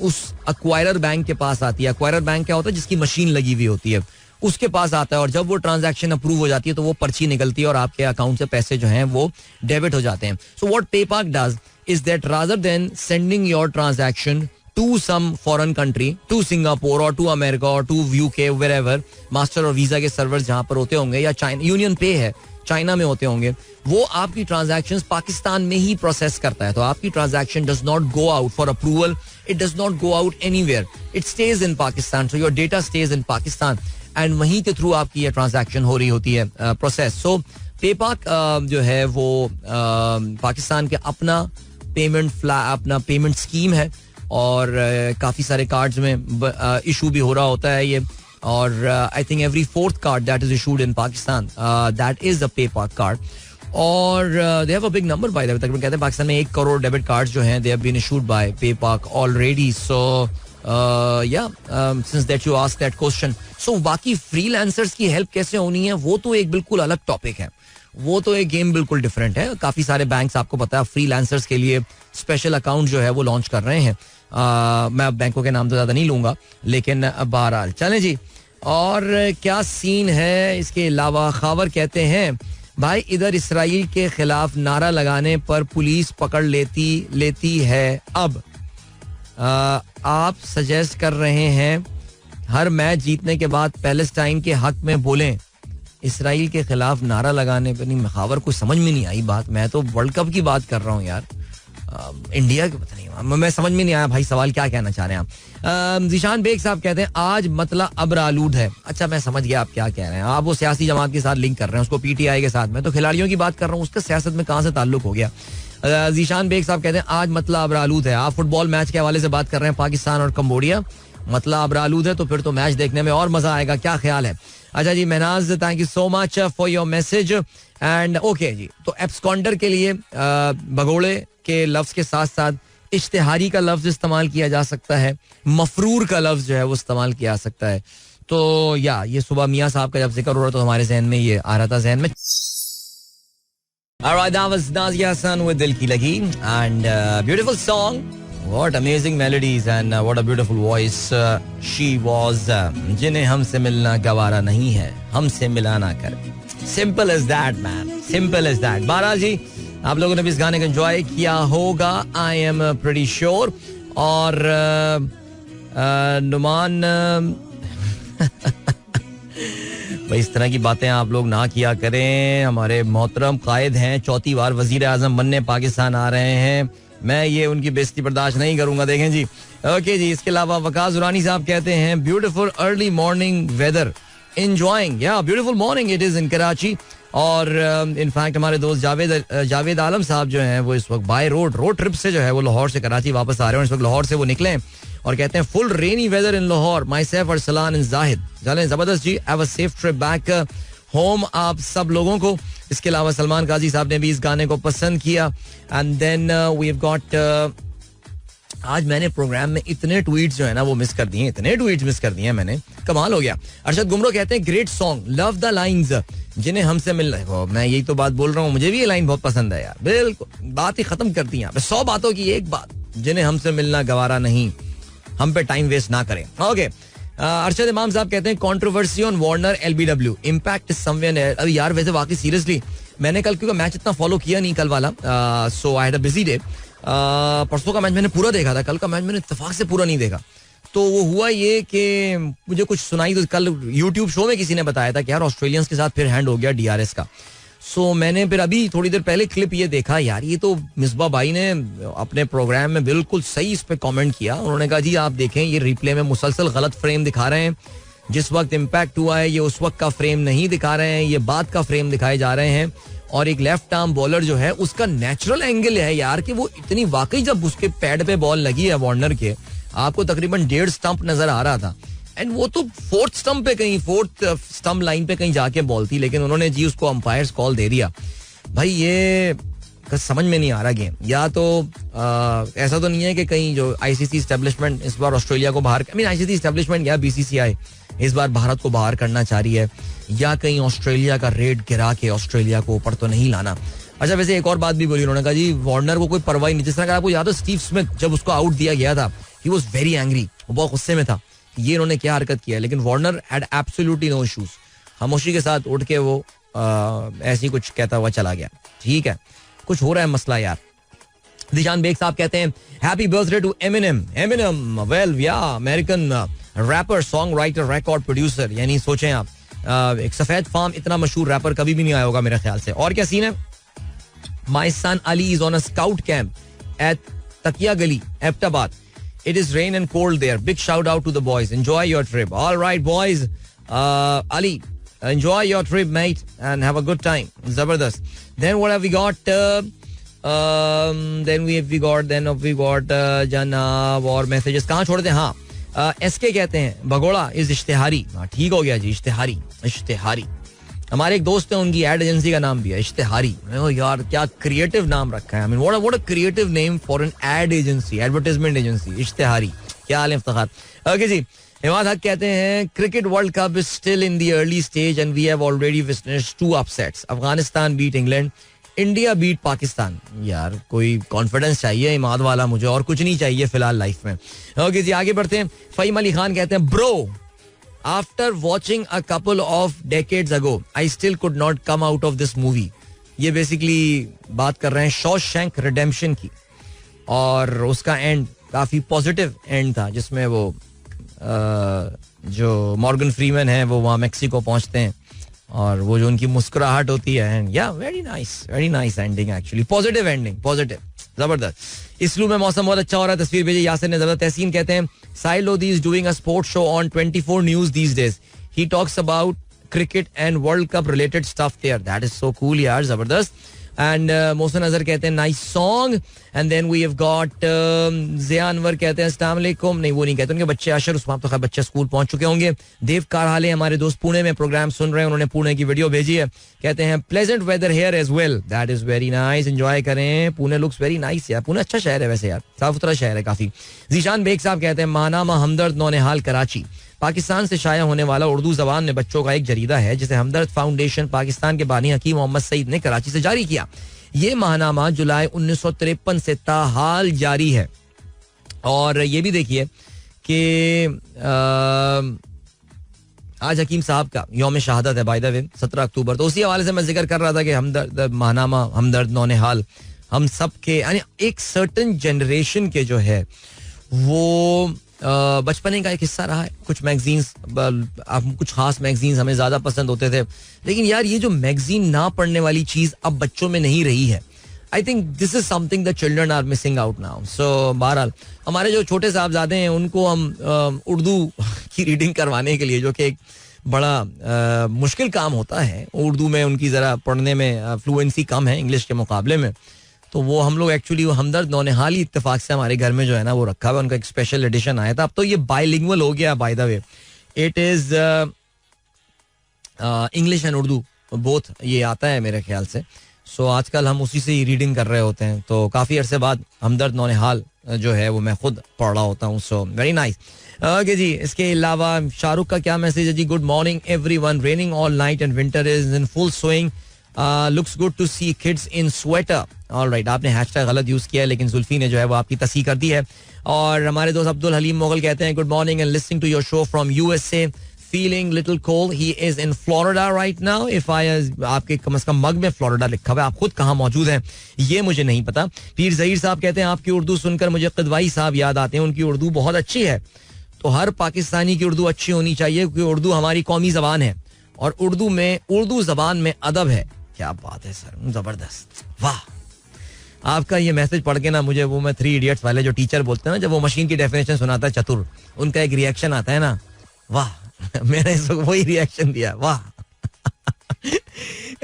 उस अक्वायरर बैंक के पास आती है. अक्वायरर बैंक क्या होता है? जिसकी मशीन लगी हुई होती है, उसके पास आता है. और जब वो ट्रांजैक्शन अप्रूव हो जाती है तो वो पर्ची निकलती है और आपके अकाउंट से पैसे जो हैं वो डेबिट हो जाते हैं. So what PayPak does is that rather than sending your transaction to some foreign country, to Singapore or to America or to UK, wherever master or visa के सर्वर्स जहां पर होते होंगे, या चाइना यूनियन पे है चाइना में होते होंगे, वो आपकी ट्रांजैक्शंस पाकिस्तान में ही प्रोसेस करता है. तो आपकी transaction does not go out for approval, it does not go out anywhere, it stage in Pakistan. So your data stage in Pakistan and वहीं के थ्रू आपकी ये ट्रांजैक्शन हो रही होती है प्रोसेस. सो पेपाक जो है वो पाकिस्तान के अपना पेमेंट स्कीम है और काफी सारे कार्ड्स में इशू भी हो रहा होता है ये. और I think every fourth card that is issued in Pakistan that is a PayPak card. और they have a big number by the way. तकरीबन कहते हैं पाकिस्तान में 1 करोड़ डेबिट कार्ड्स जो हैं they have been issued by PayPak already. So since that you asked that question, so बाकी फ्रीलांसर्स की हेल्प कैसे होनी है वो तो एक बिल्कुल अलग टॉपिक है, वो तो एक गेम बिल्कुल डिफरेंट है. काफी सारे बैंक्स आपको पता है फ्रीलांसर्स के लिए स्पेशल अकाउंट जो है वो लॉन्च कर रहे हैं. मैं अब बैंकों के नाम तो ज्यादा नहीं लूंगा, लेकिन बहरहाल चलें जी. और क्या सीन है इसके अलावा? खावर कहते हैं, भाई इधर इसराइल के खिलाफ नारा लगाने पर पुलिस पकड़ लेती है. अब आप सजेस्ट कर रहे हैं हर मैच जीतने के बाद पैलेस्टाइन के हक में बोलें. इसराइल के खिलाफ नारा लगाने पर नहीं मखावर, कुछ समझ में नहीं आई बात. मैं तो वर्ल्ड कप की बात कर रहा हूँ यार. इंडिया के पता नहीं, मैं समझ में नहीं आया भाई सवाल क्या कहना चाह रहे हैं आप. जीशान बेग साहब कहते हैं आज मतलब अब्र आलूद है. अच्छा मैं समझ गया आप क्या कह रहे हैं. आप वो सियासी जमात के साथ लिंक कर रहे हैं उसको पीटीआई के साथ. मैं तो खिलाड़ियों की बात कर रहा हूँ, उसका सियासत में कहाँ से ताल्लुक हो गया. जीशान बेग साहब कहते हैं आज मतलब अब्र आलूद है. आप फुटबॉल मैच के हवाले से बात कर रहे हैं पाकिस्तान और कंबोडिया. मतलब अब्र आलूद है तो फिर तो मैच देखने में और मजा आएगा. क्या ख्याल है. अच्छा जी मेनाज thank you so much for your message. And okay जी, तो एब्सकॉन्डर के लिए भगोड़े के लफ्ज के साथ साथ इश्तिहारी का लफ्ज इस्तेमाल किया जा सकता है, मफरूर का लफ्ज जो है वो इस्तेमाल किया जा सकता है. तो या ये सुबह मियाँ साहब का जब जिक्र हो रहा तो हमारे जहन में ये आ रहा था जहन में. Alright, that was Nazia Hassan with Dil Ki Lagi and beautiful song. What amazing melodies and what a beautiful voice she was. जिन्हें हमसे मिलना गवारा नहीं है, हमसे मिलाना कर. Simple as that man. Simple as that. बहरहाल जी आप लोगों ने भी इस गाने को एंजॉय किया होगा. I am pretty sure. और नुमान भाई इस तरह की बातें आप लोग ना किया करें. हमारे मोहतरम कायद हैं, चौथी बार वजीर आजम बनने पाकिस्तान आ रहे हैं. मैं ये उनकी बेइज्जती बर्दाश्त नहीं करूंगा. देखें जी. ओके जी. इसके अलावा वकास दुरानी साहब कहते हैं beautiful early morning weather enjoying. Yeah beautiful morning it is in Karachi. और इनफैक्ट हमारे दोस्त जावेद आलम साहब जो हैं वो इस वक्त बाय रोड ट्रिप से जो है वो लाहौर से कराची वापस आ रहे हैं. इस वक्त लाहौर से वो निकले और कहते हैं full rainy weather in Lahore. माई सेफ और सलान इन जाहिद. चलें जबरदस्त जी. Have a safe trip back home आप सब लोगों को. इसके अलावा सलमान गाजी साहब ने भी इस गाने को पसंद किया. And then we have got आज मैंने प्रोग्राम में इतने ट्वीट्स जो है ना वो मिस कर दिए. इतने ट्वीट्स मिस कर दिए मैंने, कमाल हो गया. अरशद गुमरो कहते हैं great song, love the lines, जिन्हें हमसे मिलना. मैं यही तो बात बोल रहा हूँ, मुझे भी ये लाइन बहुत पसंद है यार. बिल्कुल बात ही खत्म कर दी यहाँ पे. 100 बातों की एक बात, जिन्हें हमसे मिलना गवारा नहीं, हम पे टाइम वेस्ट ना करें. ओके. अरशद इमाम साहब कहते हैं controversy on Warner LBW impact somewhere. अभी यार वैसे वाकई सीरियसली मैंने कल क्योंकि मैच इतना फॉलो किया नहीं कल वाला, so I had a busy day. परसों का मैच मैंने पूरा देखा था, कल का मैच मैंने इत्तेफाक से पूरा नहीं देखा. तो वो हुआ ये कि मुझे कुछ सुनाई, तो कल यूट्यूब शो में किसी ने बताया था कि यार ऑस्ट्रेलियंस के साथ फिर हैंड हो गया डीआरएस का. सो मैंने फिर अभी थोड़ी देर पहले क्लिप ये देखा. यार ये तो मिसबा भाई ने अपने प्रोग्राम में बिल्कुल सही इस पे कमेंट किया. उन्होंने कहा जी आप देखें ये रिप्ले में मुसलसल गलत फ्रेम दिखा रहे हैं. जिस वक्त इम्पैक्ट हुआ है ये उस वक्त का फ्रेम नहीं दिखा रहे हैं, ये बाद का फ्रेम दिखाए जा रहे हैं. और एक लेफ्ट आर्म बॉलर जो है उसका नेचुरल एंगल है यार कि वो इतनी वाकई जब उसके पैड पे बॉल लगी है वार्नर के, आपको तकरीबन 1.5 स्टंप नजर आ रहा था. एंड वो तो 4th स्टंप पे कहीं 4th स्टंप लाइन पे कहीं जाके बॉल थी, लेकिन उन्होंने जी उसको अंपायर्स कॉल दे दिया. भाई ये समझ में नहीं आ रहा गेम. या तो ऐसा तो नहीं है कि कहीं जो आईसीसी एस्टेब्लिशमेंट इस बार ऑस्ट्रेलिया को बाहर, आईसीसी एस्टेब्लिशमेंट या बीसीसीआई इस बार भारत को बाहर करना चाह रही है, या कहीं ऑस्ट्रेलिया का रेट गिरा के ऑस्ट्रेलिया को ऊपर तो नहीं लाना. अच्छा वैसे एक और बात भी बोली उन्होंने, कहा जी वार्नर को कोई परवाही नहीं. जिस तरह का आपको याद है स्टीव स्मिथ जब उसको आउट दिया गया था, ही वाज वेरी एंग्री, वो बहुत गुस्से में था ये इन्होंने क्या हरकत किया. लेकिन Warner had absolutely no issues, खामोशी के साथ उठ के वो ऐसी कुछ कहता हुआ चला गया. ठीक है, कुछ हो रहा है मसला यार. दिशान बेग साहब कहते हैं happy birthday to Eminem. Well yeah American rapper, songwriter, record producer. यानी सोचें आप एक सफेद फार्म इतना मशहूर रैपर कभी भी नहीं आया होगा मेरे ख्याल से. और क्या सीन है. My son Ali is on a scout camp at Takia Gali Abbottabad. It is rain and cold there. Big shout out to the boys. Enjoy your trip. All right, boys. Ali, enjoy your trip, mate, and have a good time. Zabardast. Then what have we got? Then we got Janab और messages. कहाँ छोड़ दें? हाँ. SK कहते हैं भगोड़ा इज इश्तिहारी. ठीक हो गया जी. इश्तिहारी. हमारे एक दोस्त है, उनकी एड एजेंसी का नाम भी है इश्तिहारी. यार क्या क्रिएटिव नाम रखा है. What a creative name for an ad agency, advertisement agency. इश्तिहारी. क्या हाल है इफ्तिखार. ओके जी. इमाद हक कहते हैं cricket world cup is still in the early stage and we have already witnessed 2 upsets. Afghanistan beat England, India beat Pakistan. यार कोई कॉन्फिडेंस चाहिए इमाद वाला, मुझे और कुछ नहीं चाहिए फिलहाल लाइफ में. ओके जी आगे बढ़ते हैं. फहीम अली खान कहते हैं bro, after watching a couple of decades ago, I still could not come out of this movie. ये बेसिकली बात कर रहे हैं शॉशैंक रिडेम्पशन की, और उसका एंड काफी पॉजिटिव एंड था, जिसमें वो जो मॉर्गन फ्रीमैन है वो वहाँ मेक्सिको पहुंचते हैं और वो जो उनकी मुस्कुराहट होती है, या very nice ending actually, positive ending, positive, जबरदस्त. इसलू में मौसम बहुत अच्छा हो रहा है. तस्वीर भेजी यासिर ने. जबरदस्त. तहसीन कहते हैं Sahil Lodhi is doing a sports show on 24 news these days. He talks about cricket and world cup related stuff there. That is so cool यार, जबरदस्त. एंड मोहसिन अजहर कहते हैं nice song. And then we have got Zia Anwar कहते हैं अस्सलाम वालेकुम. नहीं, वो नहीं कहते, उनके बच्चे अशर उस्मान तो खैर बच्चे स्कूल पहुंच चुके होंगे. देव कारहाले हमारे दोस्त पुणे में प्रोग्राम सुन रहे हैं, उन्होंने पुणे की वीडियो भेजी है. कहते हैं pleasant weather here as well. That is very nice, enjoy करें. पुणे लुक्स वेरी नाइस यार. पुणे अच्छा शहर है वैसे यार, साफ सुथरा शहर है काफी. जीशान बेग साहब कहते हैं मानामा हमदर्द नौनिहाल कराची. पाकिस्तान से शाया होने वाला उर्दू जबान में बच्चों का एक जरीदा है जिसे हमदर्द फाउंडेशन पाकिस्तान के बानी हकीम मोहम्मद सईद ने कराची से जारी किया. ये माहनामा जुलाई 1953 से ताहाल जारी है. और ये भी देखिए कि आज हकीम साहब का यौम शहादत है बाय द वे, 17 अक्टूबर. तो उसी हवाले से मैं जिक्र कर रहा था कि हमदर्द माहनामा हमदर्द नौनिहाल हम सब के यानी एक सर्टन जनरेशन के जो है वो बचपने का एक हिस्सा रहा है. कुछ मैगजीन्स, कुछ खास मैगजीन्स हमें ज्यादा पसंद होते थे, लेकिन यार ये जो मैगजीन ना पढ़ने वाली चीज अब बच्चों में नहीं रही है. I think this is something the children are missing out now. So बहरहाल हमारे जो छोटे साहबजादे हैं उनको हम उर्दू की रीडिंग करवाने के लिए, जो कि एक बड़ा मुश्किल काम होता है, उर्दू में उनकी जरा पढ़ने में फ्लुएंसी कम है इंग्लिश के मुकाबले में, तो वो हम लोग एक्चुअली वो हमदर्द नौनिहाल ही इत्तेफाक से हमारे घर में जो है ना वो रखा हुआ. उनका एक स्पेशल एडिशन आया था. अब तो ये बाइलिंगुअल हो गया bye the way. It is English and Urdu both ये आता है मेरे ख्याल से. सो आजकल हम उसी से ही रीडिंग कर रहे होते हैं, तो काफी अरसे बाद हमदर्द नौनिहाल जो है वो मैं खुद पढ़ रहा होता हूँ. So very nice. ओके जी. इसके अलावा शाहरुख का क्या मैसेज है जी. Good morning everyone, raining all night and winter is in full swing. Looks good to see kids in sweater. Alright, आपने हैशटैग गलत यूज किया है, लेकिन जुल्फी ने जो है वो आपकी तस्हीह कर दी है. और हमारे दोस्त अब्दुल हलीम मोगल कहते हैं good morning and listening to your show from USA, feeling little cold. He is in Florida right now. If I, आपके कम से कम मग में फ्लोरिडा लिखा हुआ है, आप खुद कहाँ मौजूद हैं ये मुझे नहीं पता. पीर जहीर साहब कहते हैं आपकी उर्दू सुनकर मुझे क़दवाई साहब याद आते हैं, उनकी उर्दू बहुत अच्छी है. तो हर पाकिस्तानी की उर्दू अच्छी होनी चाहिए क्योंकि उर्दू हमारी कौमी जबान है और उर्दू में, उर्दू जबान में अदब है. क्या बात है सर, जबरदस्त, वाह. आपका ये मैसेज पढ़ के ना मुझे वो, मैं 3 इडियट्स वाले जो टीचर बोलते हैं ना, जब वो मशीन की डेफिनेशन सुनाता है चतुर, उनका एक रिएक्शन आता है ना, वाह. मैंने वही रिएक्शन दिया, वाह.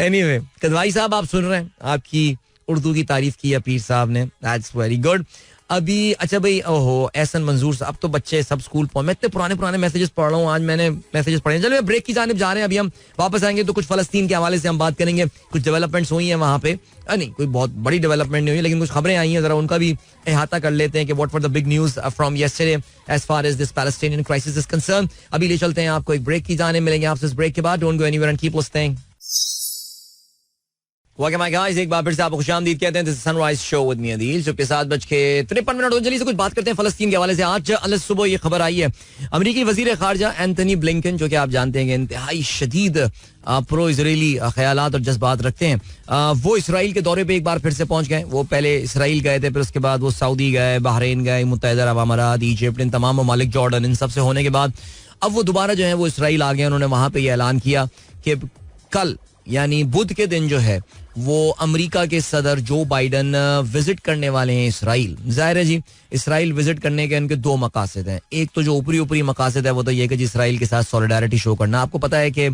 एनीवे, कदवाई साहब आप सुन रहे हैं, आपकी उर्दू की तारीफ की है पीर साहब ने, दैट्स वेरी गुड. अभी अच्छा भाई, ओहो एहसन मंजूर साहब, तो बच्चे सब स्कूल पहुंचे. मैं इतने पुराने मैसेजेस पढ़ रहा हूँ, आज मैंने मैसेजेस पढ़े. चलो ब्रेक की जानिब जा रहे हैं. अभी हम वापस आएंगे तो कुछ फलस्तीन के हवाले से हम बात करेंगे. कुछ डेवलपमेंट्स हुई हैं वहाँ पे, नहीं कोई बहुत बड़ी डेवलपमेंट नहीं हुई, लेकिन कुछ खबरें आई हैं, जरा उनका भी अहाता कर लेते हैं कि what were the big news from yesterday as far as this Palestinian crisis is concern. अभी ले चलते हैं आपको एक ब्रेक की जानिब. मिलेंगे आपसे इस ब्रेक के बाद. Don't go anywhere and keep listening. Welcome my guys, एक बार फिर से आपको खुशामदीद कहते हैं. This is sunrise show with me Adeel. जो के 7:53 जल्दी से कुछ बात करते हैं फलस्तीन के हवाले से. आज अलग सुबह ये खबर आई है, अमेरिकी वजीर खारजा एंथनी ब्लिंकन, जो कि आप जानते हैं कि इंतहाई शदीद प्रो इजरायली ख्यालात और जज्बात रखते हैं, वो इसराइल के दौरे पे एक बार फिर से पहुंच गए. वो पहले इसराइल गए थे, फिर उसके बाद वो सऊदी गए, बहरीन गए, मुत्तहिदा अरब अमारात, इजिप्ट, इन तमाम ममालिक, जॉर्डन, इन सब से होने के बाद अब वो दोबारा जो है वो इसराइल आ गए. उन्होंने वहां पर यह ऐलान किया कि कल यानी बुध के दिन जो है वो अमेरिका के सदर जो बाइडन विजिट करने वाले हैं इसराइल. जाहिर है जी, इसराइल विजिट करने के इनके 2 मकासद हैं. एक तो जो ऊपरी मकासद है वो तो ये कि इसराइल के साथ सॉलिडारिटी शो करना. आपको पता है कि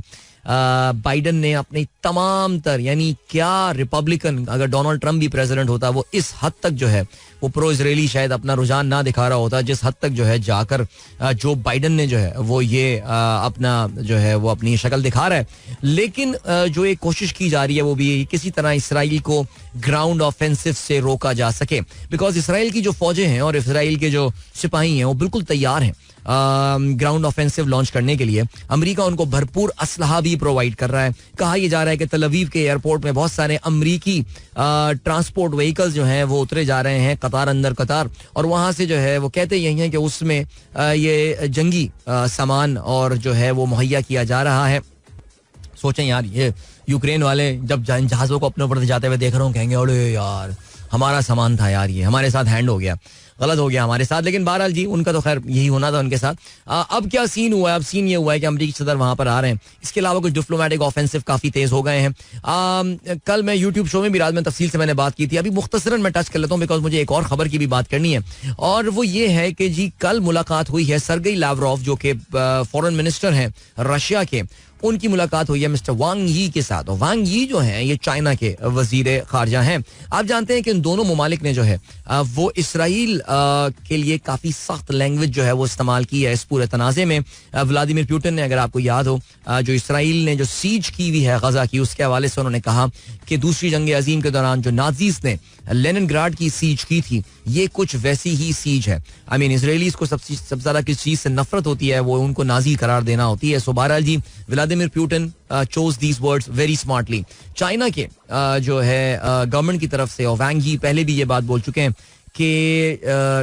बाइडन ने अपनी तमाम तर, यानी क्या रिपब्लिकन, अगर डोनाल्ड ट्रंप भी प्रेसिडेंट होता, वो इस हद तक जो है वो प्रो इजरायली शायद अपना रुझान ना दिखा रहा होता जिस हद तक जो है जाकर जो बाइडन ने जो है वो ये अपना जो है वो अपनी शक्ल दिखा रहा है. लेकिन जो एक कोशिश की जा रही है वो भी किसी तरह इसराइल को ग्राउंड ऑफेंसिव से रोका जा सके, बिकॉज इसराइल की जो फौजें हैं और इसराइल के जो सिपाही हैं वो बिल्कुल तैयार हैं ग्राउंड ऑफेंसिव लॉन्च करने के लिए. अमेरिका उनको भरपूर असलहा भी प्रोवाइड कर रहा है. कहा यह जा रहा है कि तल अवीव के एयरपोर्ट में बहुत सारे अमेरिकी ट्रांसपोर्ट व्हीकल्स जो हैं वो उतरे जा रहे हैं कतार अंदर कतार, और वहां से जो है वो कहते यही हैं कि उसमें ये जंगी सामान और जो है वो मुहैया किया जा रहा है. सोचें यार, ये यूक्रेन वाले जब जहाज़ों को अपने ऊपर जाते हुए देख रहे हो कहेंगे अरे यार हमारा सामान था यार, ये हमारे साथ हैंड हो गया, गलत हो गया हमारे साथ. लेकिन बहरहाल जी, उनका तो खैर यही होना था उनके साथ. अब क्या सीन हुआ है? अब सीन ये हुआ है कि अमरीकी सदर वहां पर आ रहे हैं. इसके अलावा कुछ डिप्लोमेटिक ऑफेंसिव काफी तेज हो गए हैं. कल मैं यूट्यूब शो में भी रात में तफसील से मैंने बात की थी. अभी मुख्तसरन मैं टच कर लेता हूँ बिकॉज मुझे एक और खबर की भी बात करनी है, और वो ये है कि जी कल मुलाकात हुई है सर्गेई लावरोव जो कि फॉरेन मिनिस्टर हैं रशिया के. उनकी मुलाकात हुई है मिस्टर वांग यी के साथ. और वांग यी जो हैं ये चाइना के वजीर खारजा हैं. आप जानते हैं कि इन दोनों मुमालिक ने जो है वो इसराइल के लिए काफी सख्त लैंग्वेज जो है वो इस्तेमाल की है इस पूरे तनाज़े में. व्लादिमीर पुतिन ने, अगर आपको याद हो, जो इसराइल ने जो सीज की हुई है गजा की, उसके हवाले से उन्होंने कहा कि दूसरी जंग अजीम के दौरान जो नाजीज ने लेनिनग्राड की सीज की थी, ये कुछ वैसी ही सीज है. आई मीन इसराइलीज को सबसे ज्यादा किस चीज से नफरत होती है, वो उनको नाजी करार देना होती है. सो बहरहाल जी, Vladimir Putin chose these words very smartly. China के जो है गवर्नमेंट की तरफ से, और वांग यी पहले भी ये बात बोल चुके हैं कि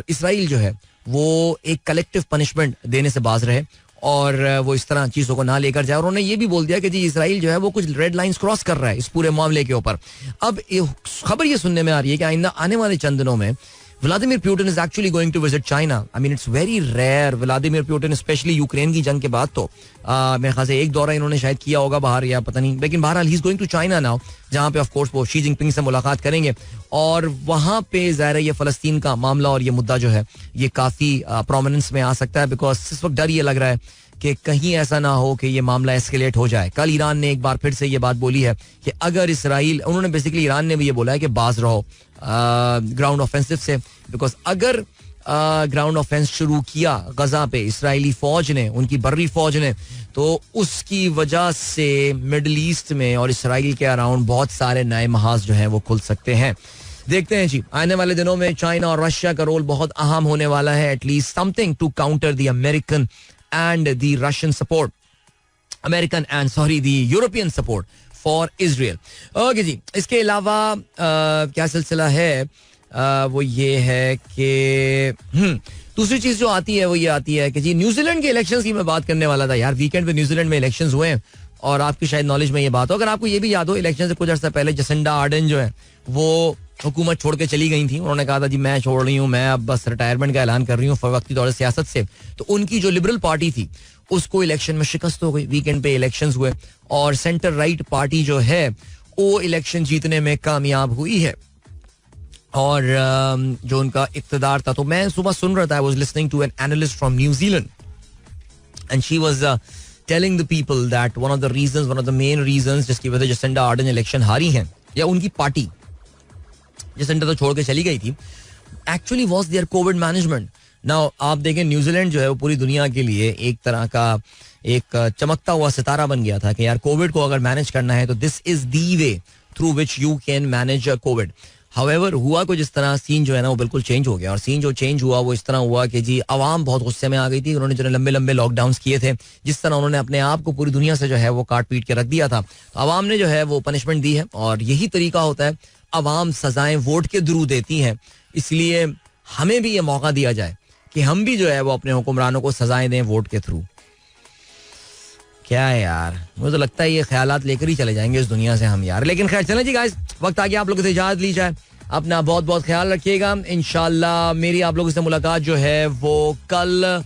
इसराइल जो है वो एक कलेक्टिव पनिशमेंट देने से बाज रहे और वो इस तरह चीजों को ना लेकर जाए. उन्होंने ये भी बोल दिया कि जी इसराइल जो है वो कुछ रेड लाइंस क्रॉस कर रहा है इस पूरे मामले के ऊपर. अब खबर ये सुनने में आ रही है कि आइंदा आने वाले चंद दिनों में Vladimir Putin is actually going to visit China. I mean, it's very rare. Vladimir Putin specially Ukraine की जंग के बाद तो मेरे ख्याल से एक दौरा इन्होंने शायद किया होगा बाहर, या पता नहीं, लेकिन बहरहाल he is going to China now, जहां पे ऑफ कोर्स वो शी जिनपिंग से मुलाकात करेंगे. और वहां पे ज़ाहिर है ये फलस्तीन का मामला और ये मुद्दा जो है ये काफी प्रोमिनेंस में आ सकता है. बिकॉज इस वक्त डर ये लग रहा है कि कहीं ऐसा ना हो कि ये मामला एस्केलेट हो जाए. कल ईरान ने एक बार फिर से ये बात बोली है कि अगर इसराइल, उन्होंने बेसिकली ईरान ने भी ये बोला है कि बाज रहो ग्राउंड ऑफेंसिव से, बिकॉज अगर ग्राउंड ऑफेंस शुरू किया गजा पे इसराइली फौज ने, उनकी बर्री फौज ने, तो उसकी वजह से मिडल ईस्ट में और इसराइल के अराउंड बहुत सारे नए महाज जो हैं वो खुल सकते हैं. देखते हैं जी, आने वाले दिनों में चाइना और रशिया का रोल बहुत अहम होने वाला है. At least something to counter the American and the Russian support, American and sorry the European support for Israel. Okay जी, इसके अलावा क्या सिलसिला है, वो ये है कि दूसरी चीज जो आती है वो ये आती है कि जी न्यूजीलैंड के इलेक्शंस की मैं बात करने वाला था यार. वीकेंड पे न्यूजीलैंड में इलेक्शंस हुए हैं और आपकी शायद नॉलेज में ये बात हो, अगर आपको ये भी याद हो, इलेक्शन से कुछ अर्सा पहले जसिंडा आर्डन जो है वो हुकूमत छोड़ के चली गई थी. उन्होंने कहा था जी मैं छोड़ रही हूँ, मैं अब बस रिटायरमेंट का ऐलान कर रही हूँ वक्ती तौर से सियासत से. तो उनकी जो लिबरल पार्टी थी उसको इलेक्शन में शिकस्त हो गई. वीकेंड पे इलेक्शंस हुए और सेंटर राइट पार्टी जो है वो इलेक्शन जीतने में कामयाब हुई है. और जो उनका इक्तदार था, तो मैं सुबह सुन रहा था, I was listening to an analyst from New Zealand and she was telling the people that one of the main reasons जिसकी वजह से जसिंडा आर्डन इलेक्शन हारी हैं, या उनकी पार्टी जसिंडा तो छोड़ के चली गई थी, actually was there covid management. Now आप देखें, न्यूजीलैंड जो है वो पूरी दुनिया के लिए एक तरह का एक चमकता हुआ सितारा बन गया था कि यार कोविड को अगर मैनेज करना है तो this is the way through which you can manage Covid. However हुआ कुछ इस तरह, सीन जो है ना वो बिल्कुल चेंज हो गया. और सीन जो चेंज हुआ वो इस तरह हुआ कि जी आवाम बहुत गुस्से में आ गई थी. उन्होंने जो लंबे लंबे लॉकडाउन्स किए थे, जिस तरह उन्होंने अपने आप को पूरी दुनिया से जो है वो काट पीट के रख दिया था, तो आवाम ने जो है वो पनिशमेंट दी है. और यही तरीका होता है, अवाम सजाएं वोट के थ्रू देती हैं. इसलिए हमें भी ये मौका दिया जाए कि हम भी जो है वो अपने हुक्मरानों को सजाएं दें वोट के थ्रू. क्या है यार, मुझे तो लगता है ये ख्यालात लेकर ही चले जाएंगे इस दुनिया से हम यार. लेकिन खैर चलें जी गाइस, वक्त आ गया आप लोगों से इजाजत ली जाए. अपना बहुत बहुत ख्याल रखिएगा. इंशाल्लाह मेरी आप लोगों से मुलाकात जो है वो कल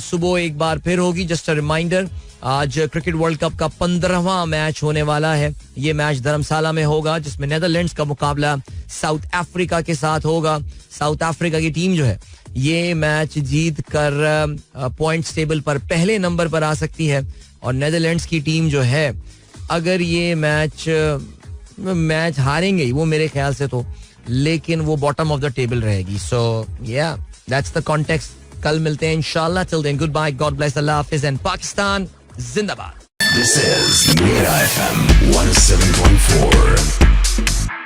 सुबह एक बार फिर होगी. जस्ट अ रिमाइंडर, आज क्रिकेट वर्ल्ड कप का 15वां मैच होने वाला है. ये मैच धर्मशाला में होगा, जिसमें नेदरलैंड्स का मुकाबला साउथ अफ्रीका के साथ होगा. साउथ अफ्रीका की टीम जो है ये मैच जीत कर पॉइंट्स टेबल पर पहले नंबर पर आ सकती है, और नेदरलैंड्स की टीम जो है अगर ये मैच हारेंगे वो मेरे ख्याल से तो, लेकिन वो बॉटम ऑफ द टेबल रहेगी. सो या दैट्स द कॉन्टेक्स्ट. कल मिलते हैं इंशाल्लाह. Till then good bye, God bless, अल्लाह हाफिज एंड पाकिस्तान जिंदाबाद. This is Mira FM 107.4.